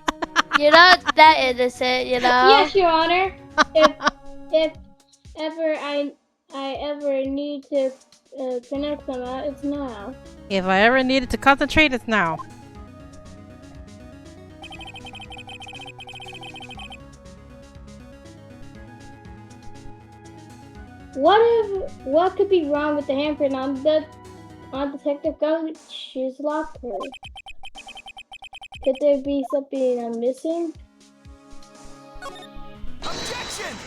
Speaker 4: You're not that innocent, you know?
Speaker 2: Yes, Your Honor. If ever I ever need to connect them out, it's now.
Speaker 1: If I ever needed to concentrate, it's now.
Speaker 2: What could be wrong with the handprint on Detective Gulch's locker? Could there be something I'm missing?
Speaker 5: Objection!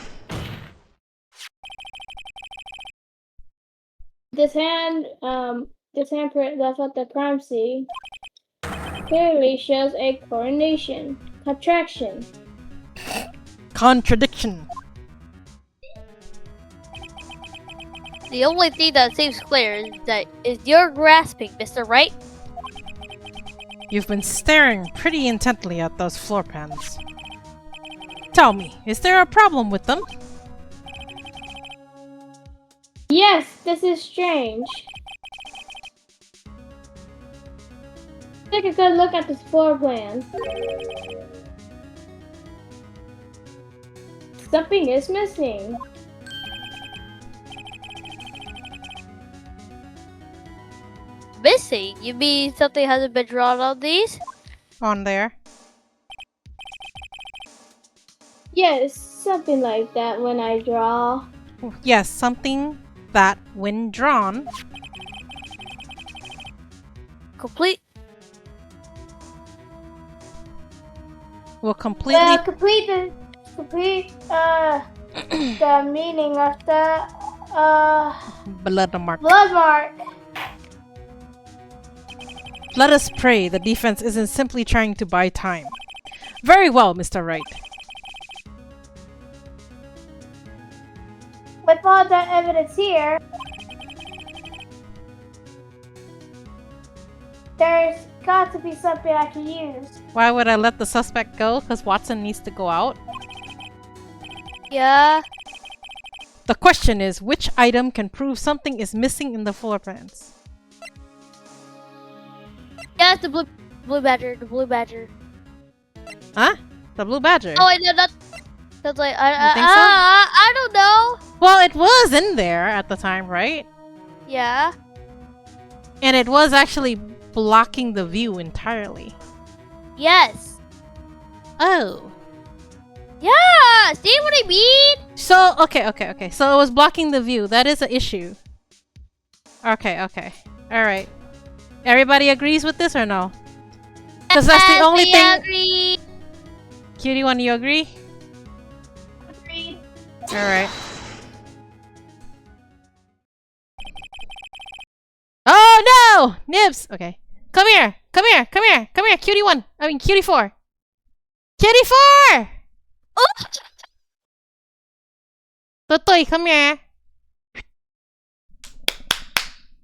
Speaker 2: This handprint left at the crime scene clearly shows a coordination contraction.
Speaker 1: Contradiction.
Speaker 4: The only thing that seems clear is you're grasping, Mr. Wright.
Speaker 1: You've been staring pretty intently at those floor pans. Tell me, is there a problem with them?
Speaker 2: Yes, this is strange. Take a good look at this floor plan. Something is missing.
Speaker 4: Missing? You mean something hasn't been drawn on these?
Speaker 1: On there.
Speaker 2: Yes, something like that when I draw.
Speaker 1: Yes, something that, when drawn,
Speaker 4: Complete.
Speaker 1: will completely
Speaker 2: Complete the meaning of the
Speaker 1: blood mark.
Speaker 2: blood mark.
Speaker 1: Let us pray the defense isn't simply trying to buy time. Very well, Mr. Wright.
Speaker 2: With all that evidence here, there's got to be something I can use.
Speaker 1: Why would I let the suspect go? Because Watson needs to go out?
Speaker 4: Yeah.
Speaker 1: The question is, which item can prove something is missing in the floor plans?
Speaker 4: Yeah, it's the blue badger. The blue badger.
Speaker 1: Huh? The blue badger?
Speaker 4: Oh, I know that. That's like
Speaker 1: You think so?
Speaker 4: I don't know.
Speaker 1: Well, it was in there at the time, right?
Speaker 4: Yeah.
Speaker 1: And it was actually blocking the view entirely.
Speaker 4: Yes.
Speaker 1: Oh.
Speaker 4: Yeah. See what I mean?
Speaker 1: So, okay. So it was blocking the view. That is an issue. Okay. Alright. Everybody agrees with this or no? Because that's the only thing...
Speaker 4: Agree.
Speaker 1: Cutie1, you agree?
Speaker 2: Agreed.
Speaker 1: Alright. Oh no! Nibs! Okay. Come here, Cutie1! I mean, Cutie4! Cutie4! Totoy, come here.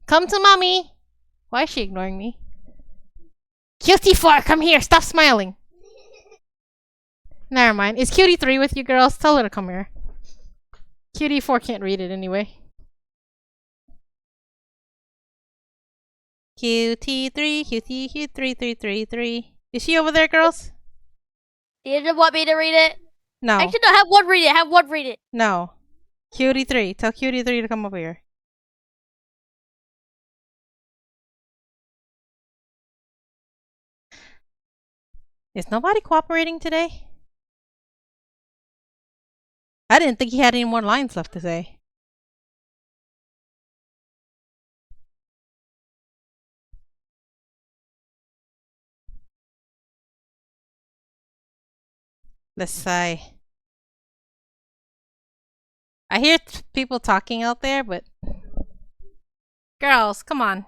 Speaker 1: Come to mommy. Why is she ignoring me? Cutie4, come here. Stop smiling. Never mind. Is Cutie3 with you girls? Tell her to come here. Cutie4 can't read it anyway. Cutie3, Cutie3. Is she over there, girls?
Speaker 4: You didn't want me to read it?
Speaker 1: No.
Speaker 4: Actually, no, have one read it. Have one read it.
Speaker 1: No. Cutie3. Tell Cutie3 to come over here. Is nobody cooperating today? I didn't think he had any more lines left to say. Let's say. I hear people talking out there, but girls, come on.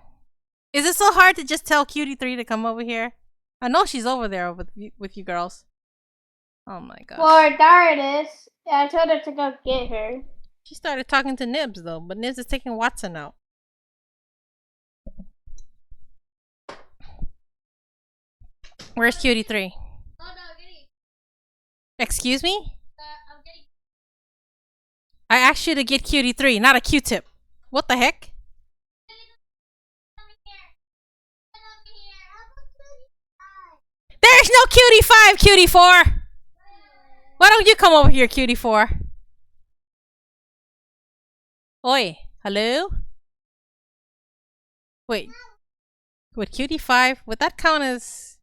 Speaker 1: Is it so hard to just tell Cutie3 to come over here? I know she's over there with you girls. Oh my god.
Speaker 2: Well, there it is. I told her to go get her.
Speaker 1: She started talking to Nibs though, but Nibs is taking Watson out. Where's Cutie3? Excuse me? I asked you to get Cutie3, not a Q-tip. What the heck? There's no Cutie5, Cutie4! Why don't you come over here, Cutie4? Oi, hello? Wait. Would Cutie5, would that count as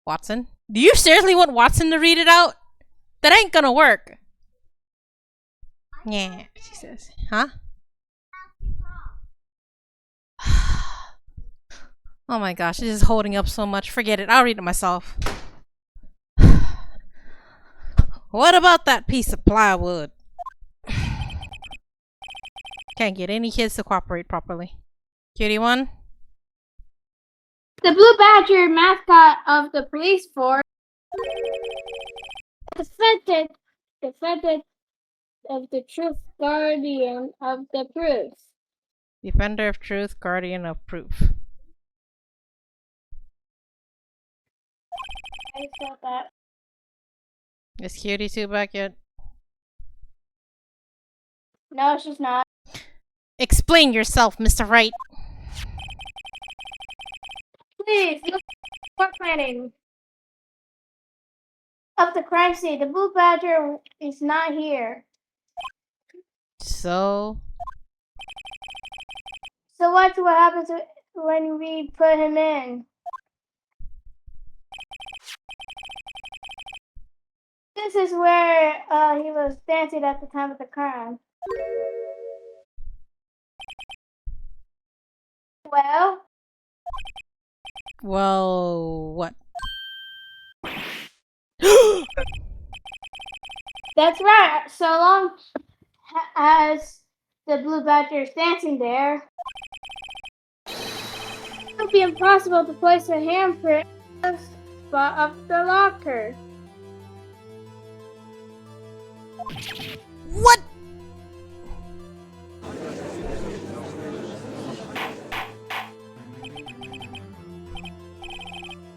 Speaker 1: Watson? Do you seriously want Watson to read it out? That ain't gonna work. Yeah, she says. Huh? Oh my gosh, this is holding up so much. Forget it, I'll read it myself. What about that piece of plywood? Can't get any kids to cooperate properly. Cutie1?
Speaker 2: The Blue Badger, mascot of the police force, defendant of the truth, guardian of the proofs.
Speaker 1: Defender of truth, guardian of proof.
Speaker 2: I saw that.
Speaker 1: Is Cutie2 back yet?
Speaker 2: No, she's not.
Speaker 1: Explain yourself, Mr. Wright.
Speaker 2: Please, look for planning of the crime scene. The Blue Badger is not here.
Speaker 1: So
Speaker 2: What happens when we put him in? This is where he was dancing at the time of the crime.
Speaker 1: Well, what?
Speaker 2: That's right. So long as the Blue Badger is dancing there, it would be impossible to place a handprint in the spot of the locker.
Speaker 1: What?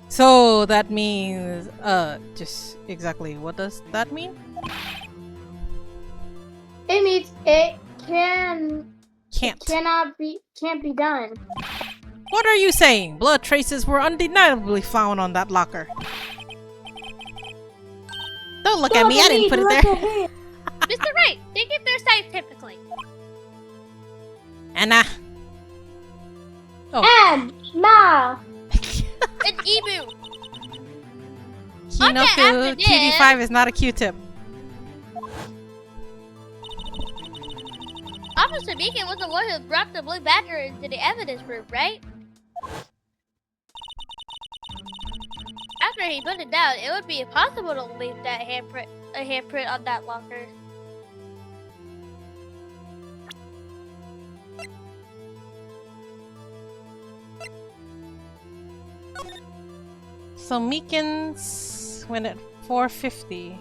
Speaker 1: So that means, just exactly what does that mean?
Speaker 2: It means it can't be done.
Speaker 1: What are you saying? Blood traces were undeniably found on that locker. Don't look at me, I didn't put it there.
Speaker 4: Mr. Wright, take it there scientifically.
Speaker 1: Anna.
Speaker 2: And Ma.
Speaker 4: An emu.
Speaker 1: Kinoku QD5 is not a Q-tip.
Speaker 4: Officer Beacon was the one who brought the Blue Badger into the evidence room, right? After he put it down, it would be impossible to leave that handprint on that locker.
Speaker 1: So Meekins went at 450.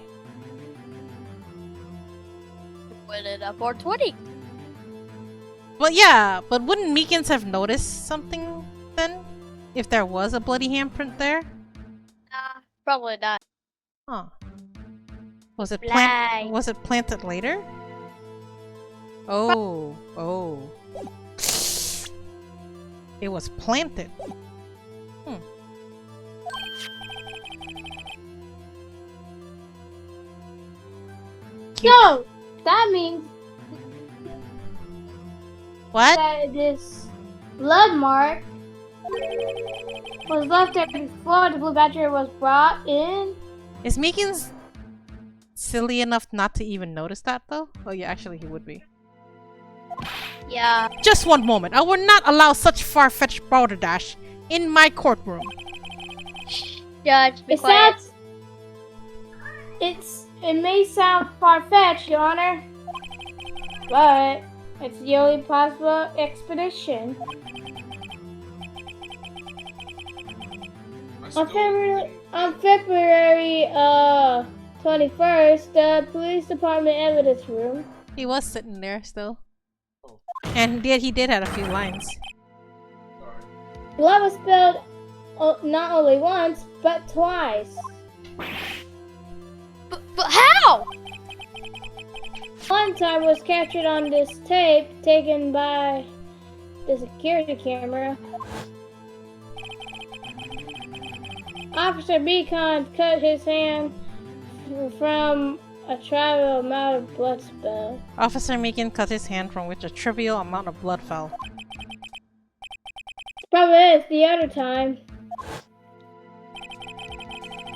Speaker 4: Went at 420.
Speaker 1: Well, yeah, but wouldn't Meekins have noticed something then? If there was a bloody handprint there?
Speaker 4: Nah, probably not.
Speaker 1: Huh. Was it
Speaker 4: Lie.
Speaker 1: was it planted later? Oh, oh. It was planted.
Speaker 2: So that means
Speaker 1: What?
Speaker 2: that this blood mark was left there before the Blue Badger was brought in.
Speaker 1: Is Meekins silly enough not to even notice that though? Oh yeah, actually he would be.
Speaker 4: Yeah.
Speaker 1: Just one moment. I will not allow such far-fetched balderdash in my courtroom.
Speaker 4: Judge, be
Speaker 2: It
Speaker 4: quiet.
Speaker 2: sounds, it may sound far-fetched, Your Honor, but it's the only possible expedition. On February 21st, the police department evidence room.
Speaker 1: He was sitting there still. And he did have a few lines.
Speaker 2: Blood was spilled not only once, but twice.
Speaker 4: But how?
Speaker 2: One time was captured on this tape taken by the security camera. Officer Beacon cut his hand from a trivial amount of blood spill.
Speaker 1: Officer Meekin cut his hand from which a trivial amount of blood fell.
Speaker 2: Problem is, the other time,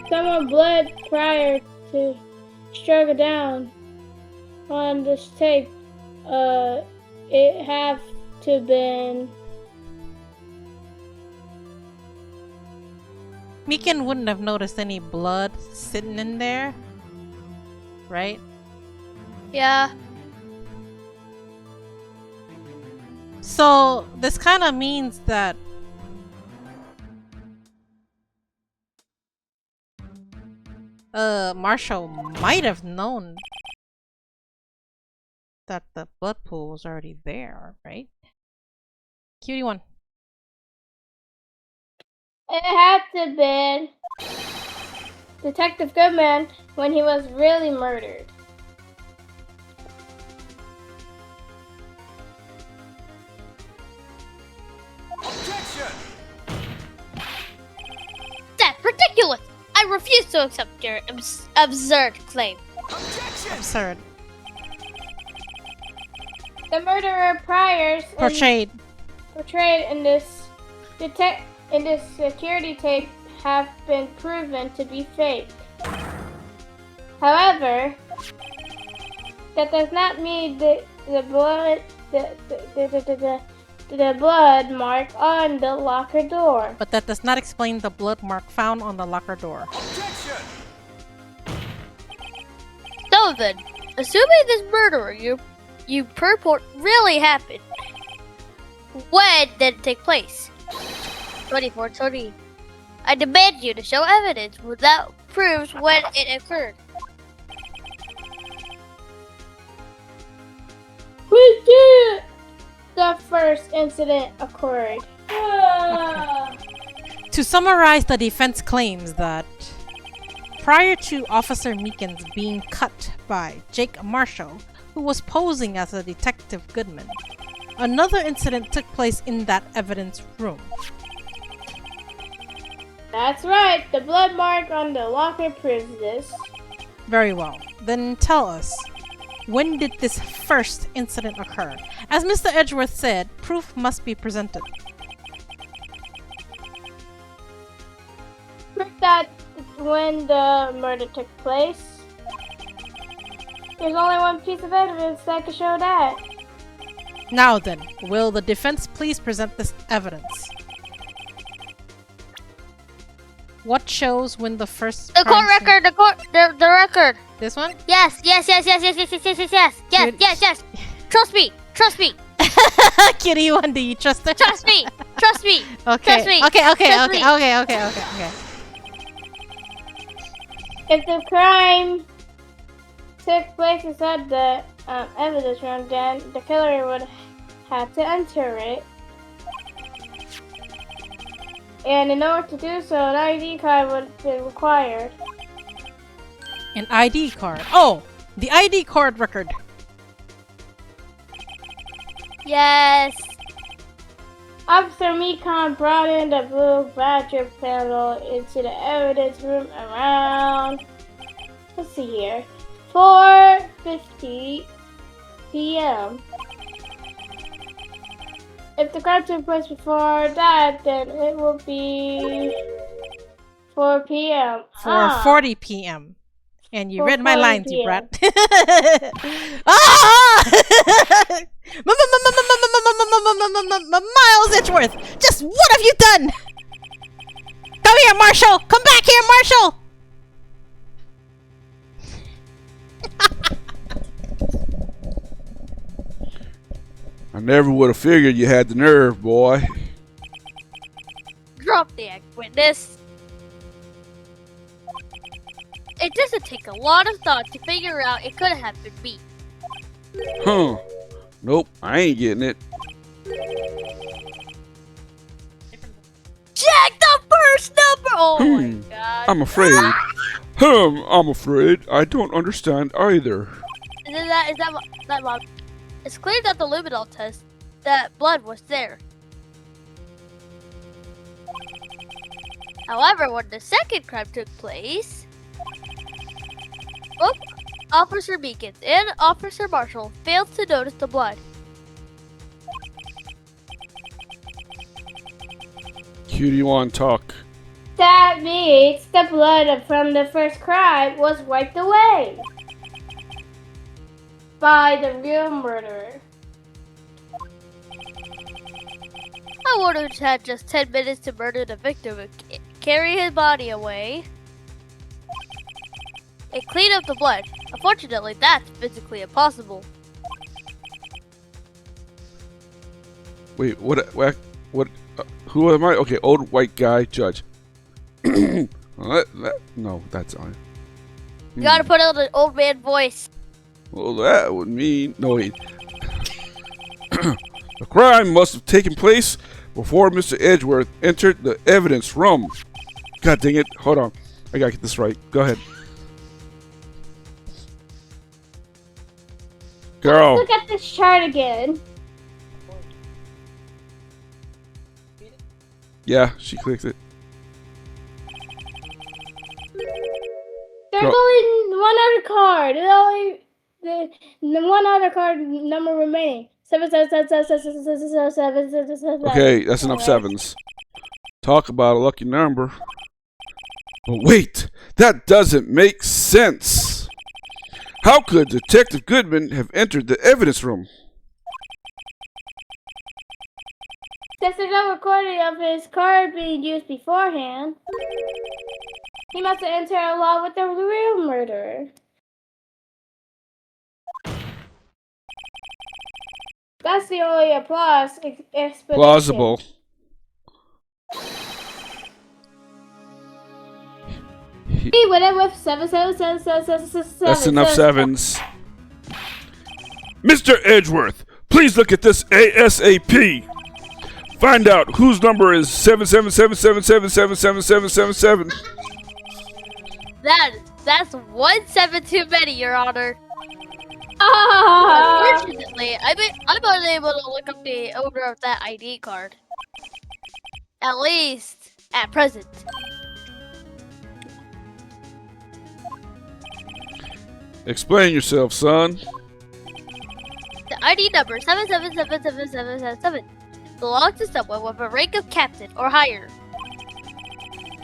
Speaker 2: someone bled prior to struggle down on this tape. It have to been.
Speaker 1: Meekin wouldn't have noticed any blood sitting in there, right?
Speaker 4: Yeah.
Speaker 1: So this kind of means that Marshall might have known that the blood pool was already there, right? Cutie1.
Speaker 2: It had to been Detective Goodman when he was really murdered.
Speaker 5: Objection!
Speaker 4: That's ridiculous! I refuse to accept your absurd claim.
Speaker 5: Objection!
Speaker 1: Absurd.
Speaker 2: The murderer priors
Speaker 1: Portrayed.
Speaker 2: in this security tape have been proven to be fake. However, that does not mean the blood mark on the locker door.
Speaker 1: But that does not explain the blood mark found on the locker door.
Speaker 5: Objection!
Speaker 4: So then, assuming this murder you purport really happened, when did it take place? 24:30. I demand you to show evidence without proofs when it occurred.
Speaker 2: We did! The first incident occurred.
Speaker 1: To summarize, the defense claims that prior to Officer Meekins being cut by Jake Marshall, who was posing as a Detective Goodman, another incident took place in that evidence room.
Speaker 2: That's right, the blood mark on the locker proves this.
Speaker 1: Very well. Then tell us, when did this first incident occur? As Mr. Edgeworth said, proof must be presented.
Speaker 2: Proof that when the murder took place. There's only one piece of evidence that can show that.
Speaker 1: Now then, will the defense please present this evidence? What shows when the first
Speaker 4: The court record, the record.
Speaker 1: This one?
Speaker 4: Yes. Trust me.
Speaker 1: Kitty1, do you trust her?
Speaker 4: Trust me.
Speaker 1: Okay.
Speaker 4: Trust me.
Speaker 1: Okay.
Speaker 2: If the crime took place inside the evidence room, then the killer would have to enter it. And in order to do so, an ID card would be required.
Speaker 1: An ID card. Oh, the ID card record.
Speaker 4: Yes.
Speaker 2: Officer Mekon brought in the blue badger panel into the evidence room around, let's see here, 4:50 p.m. If the crime took place before that, then it will be 4 p.m.
Speaker 1: 4:40 p.m. And you read my
Speaker 2: 4:40
Speaker 1: lines, you
Speaker 2: p.m.
Speaker 1: brat. Ah! Miles Edgeworth, just what have you done? Come here, Marshall. Come back here, Marshall.
Speaker 3: I never would have figured you had the nerve, boy.
Speaker 4: Drop the act, witness. It doesn't take a lot of thought to figure out it could have been me.
Speaker 7: Huh. Nope, I ain't getting it.
Speaker 4: Check the first number! Oh my god.
Speaker 7: I'm afraid. I'm afraid I don't understand either.
Speaker 4: Is that mom? It's clear that the luminol test, that blood was there. However, when the second crime took place, both Officer Beacons and Officer Marshall failed to notice the blood.
Speaker 7: Cutie, you want to talk?
Speaker 2: That means the blood from the first crime was wiped away by the real murderer.
Speaker 4: I would have had just 10 minutes to murder the victim and carry his body away and clean up the blood. Unfortunately, that's physically impossible.
Speaker 7: Wait, what? Who am I? Okay, old white guy, judge. No, that's on.
Speaker 4: You gotta put on an old man voice.
Speaker 7: Well, that would mean no wait. The crime must have taken place before Mr. Edgeworth entered the evidence room. God dang it! Hold on, I gotta get this right. Go ahead, girl.
Speaker 2: Look at this chart again.
Speaker 7: Yeah, she clicked it.
Speaker 2: There's
Speaker 7: Girl.
Speaker 2: only one other card. There's only the one other card number remaining. 7.
Speaker 7: Okay, that's enough sevens. Talk about a lucky number. But wait, that doesn't make sense. How could Detective Goodman have entered the evidence room?
Speaker 2: There's no recording of his card being used beforehand. He must have entered along with the real murderer. That's the only explanation.
Speaker 7: Plausible.
Speaker 2: He went in with 7.
Speaker 7: That's enough sevens. Mr. Edgeworth, please look at this ASAP. Find out whose number is 77777777777.
Speaker 4: That's 1-7 too many, Your Honor.
Speaker 2: Ah!
Speaker 4: Unfortunately, I'm unable to look up the owner of that ID card. At least at present.
Speaker 7: Explain yourself, son.
Speaker 4: The ID number 7777777 belongs to someone with a rank of captain or higher.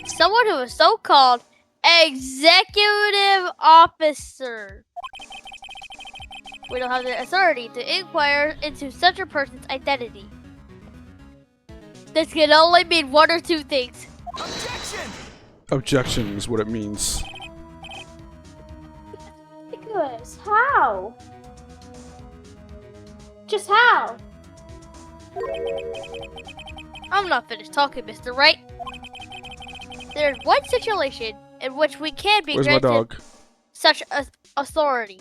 Speaker 4: Someone who is so-called executive officer. We don't have the authority to inquire into such a person's identity. This can only mean one or two things.
Speaker 5: Objection!
Speaker 7: Objection is what it means.
Speaker 2: Ridiculous. How? Just how?
Speaker 4: I'm not finished talking, Mr. Wright. There's one situation in which we can be
Speaker 7: Where's my
Speaker 4: granted
Speaker 7: dog?
Speaker 4: such authority.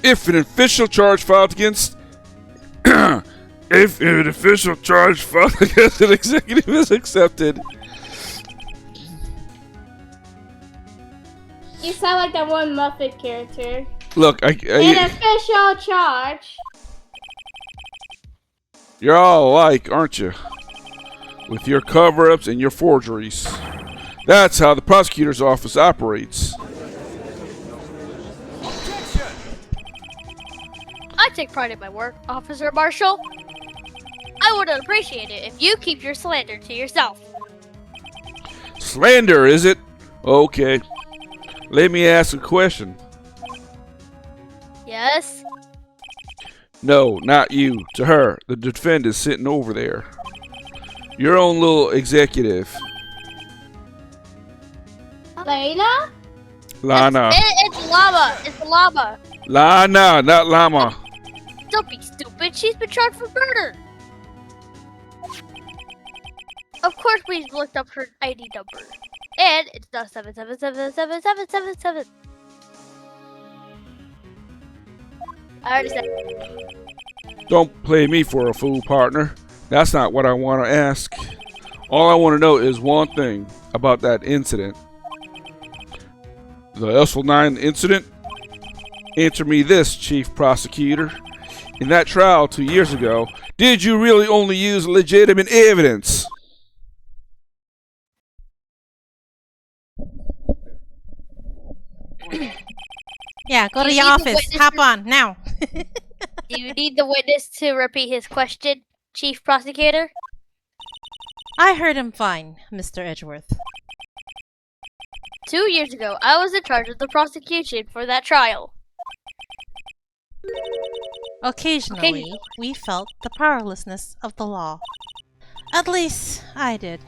Speaker 7: If an official charge filed against an executive is accepted.
Speaker 2: You sound like that one Muppet character.
Speaker 7: Look,
Speaker 2: An official charge.
Speaker 7: you're all alike, aren't you? With your cover-ups and your forgeries. That's how the prosecutor's office operates.
Speaker 5: Objection!
Speaker 4: I take pride in my work, Officer Marshall. I would appreciate it if you keep your slander to yourself.
Speaker 7: Slander, is it? Okay. Let me ask a question.
Speaker 4: Yes?
Speaker 7: No, not you. To her, the defendant sitting over there. Your own little executive.
Speaker 2: Lena?
Speaker 7: Lana.
Speaker 4: It's Llama. It's Llama.
Speaker 7: Lana, not Llama.
Speaker 4: Don't be stupid. She's been charged for murder. Of course we looked up her ID number. And it's now 7777777. I already said.
Speaker 7: Don't play me for a fool, partner. That's not what I want to ask. All I want to know is one thing about that incident. The SL9 incident? Answer me this, Chief Prosecutor. In that trial 2 years ago, did you really only use legitimate evidence?
Speaker 1: Yeah, go to
Speaker 4: You
Speaker 1: your
Speaker 4: need the
Speaker 1: office.
Speaker 4: witness
Speaker 1: Hop
Speaker 4: to-
Speaker 1: on now.
Speaker 4: Do you need the witness to repeat his question, Chief Prosecutor?
Speaker 1: I heard him fine, Mr. Edgeworth.
Speaker 4: 2 years ago, I was in charge of the prosecution for that trial.
Speaker 1: Occasionally, we felt the powerlessness of the law. At least, I did.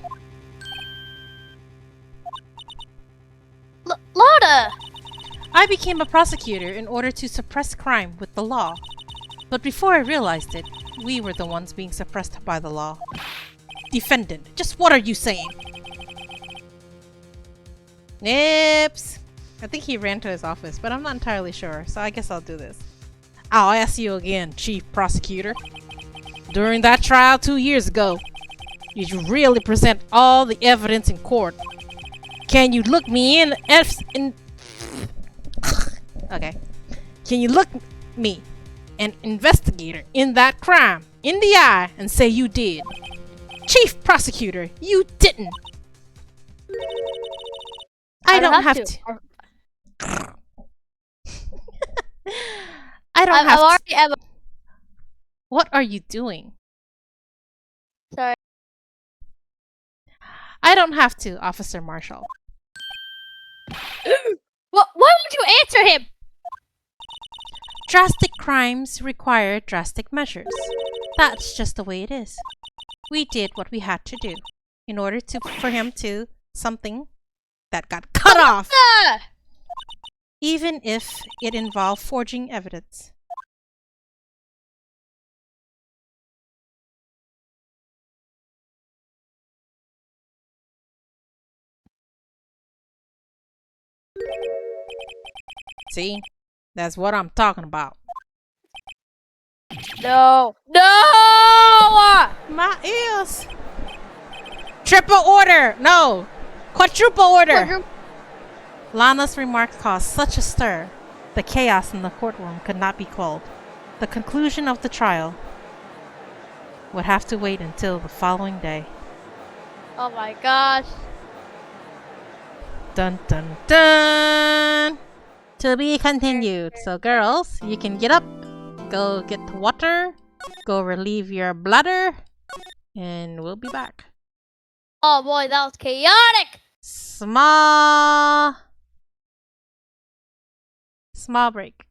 Speaker 4: Lotta!
Speaker 1: I became a prosecutor in order to suppress crime with the law. But before I realized it, we were the ones being suppressed by the law. Defendant, just what are you saying? Nips! I think he ran to his office, but I'm not entirely sure, so I guess I'll do this. I'll ask you again, Chief Prosecutor. During that trial 2 years ago, did you really present all the evidence in court? Can you look me in Okay. Can you look me, an investigator in that crime, in the eye and say you did? Chief Prosecutor, you didn't! I don't have to. I don't have
Speaker 4: I'm already
Speaker 1: to. What are you doing?
Speaker 4: Sorry.
Speaker 1: I don't have to, Officer Marshall.
Speaker 4: Why won't you answer him?
Speaker 1: Drastic crimes require drastic measures. That's just the way it is. We did what we had to do in order for him to something that got cut off, even if it involved forging evidence. See? That's what I'm talking about.
Speaker 4: No!
Speaker 1: My ears! Triple order! No! Quadruple order! Lana's remarks caused such a stir. The chaos in the courtroom could not be quelled. The conclusion of the trial would have to wait until the following day.
Speaker 4: Oh my gosh.
Speaker 1: Dun dun dun! To be continued. So girls, you can get up, go get water, go relieve your bladder, and we'll be back.
Speaker 4: Oh boy, that was chaotic!
Speaker 1: Small break.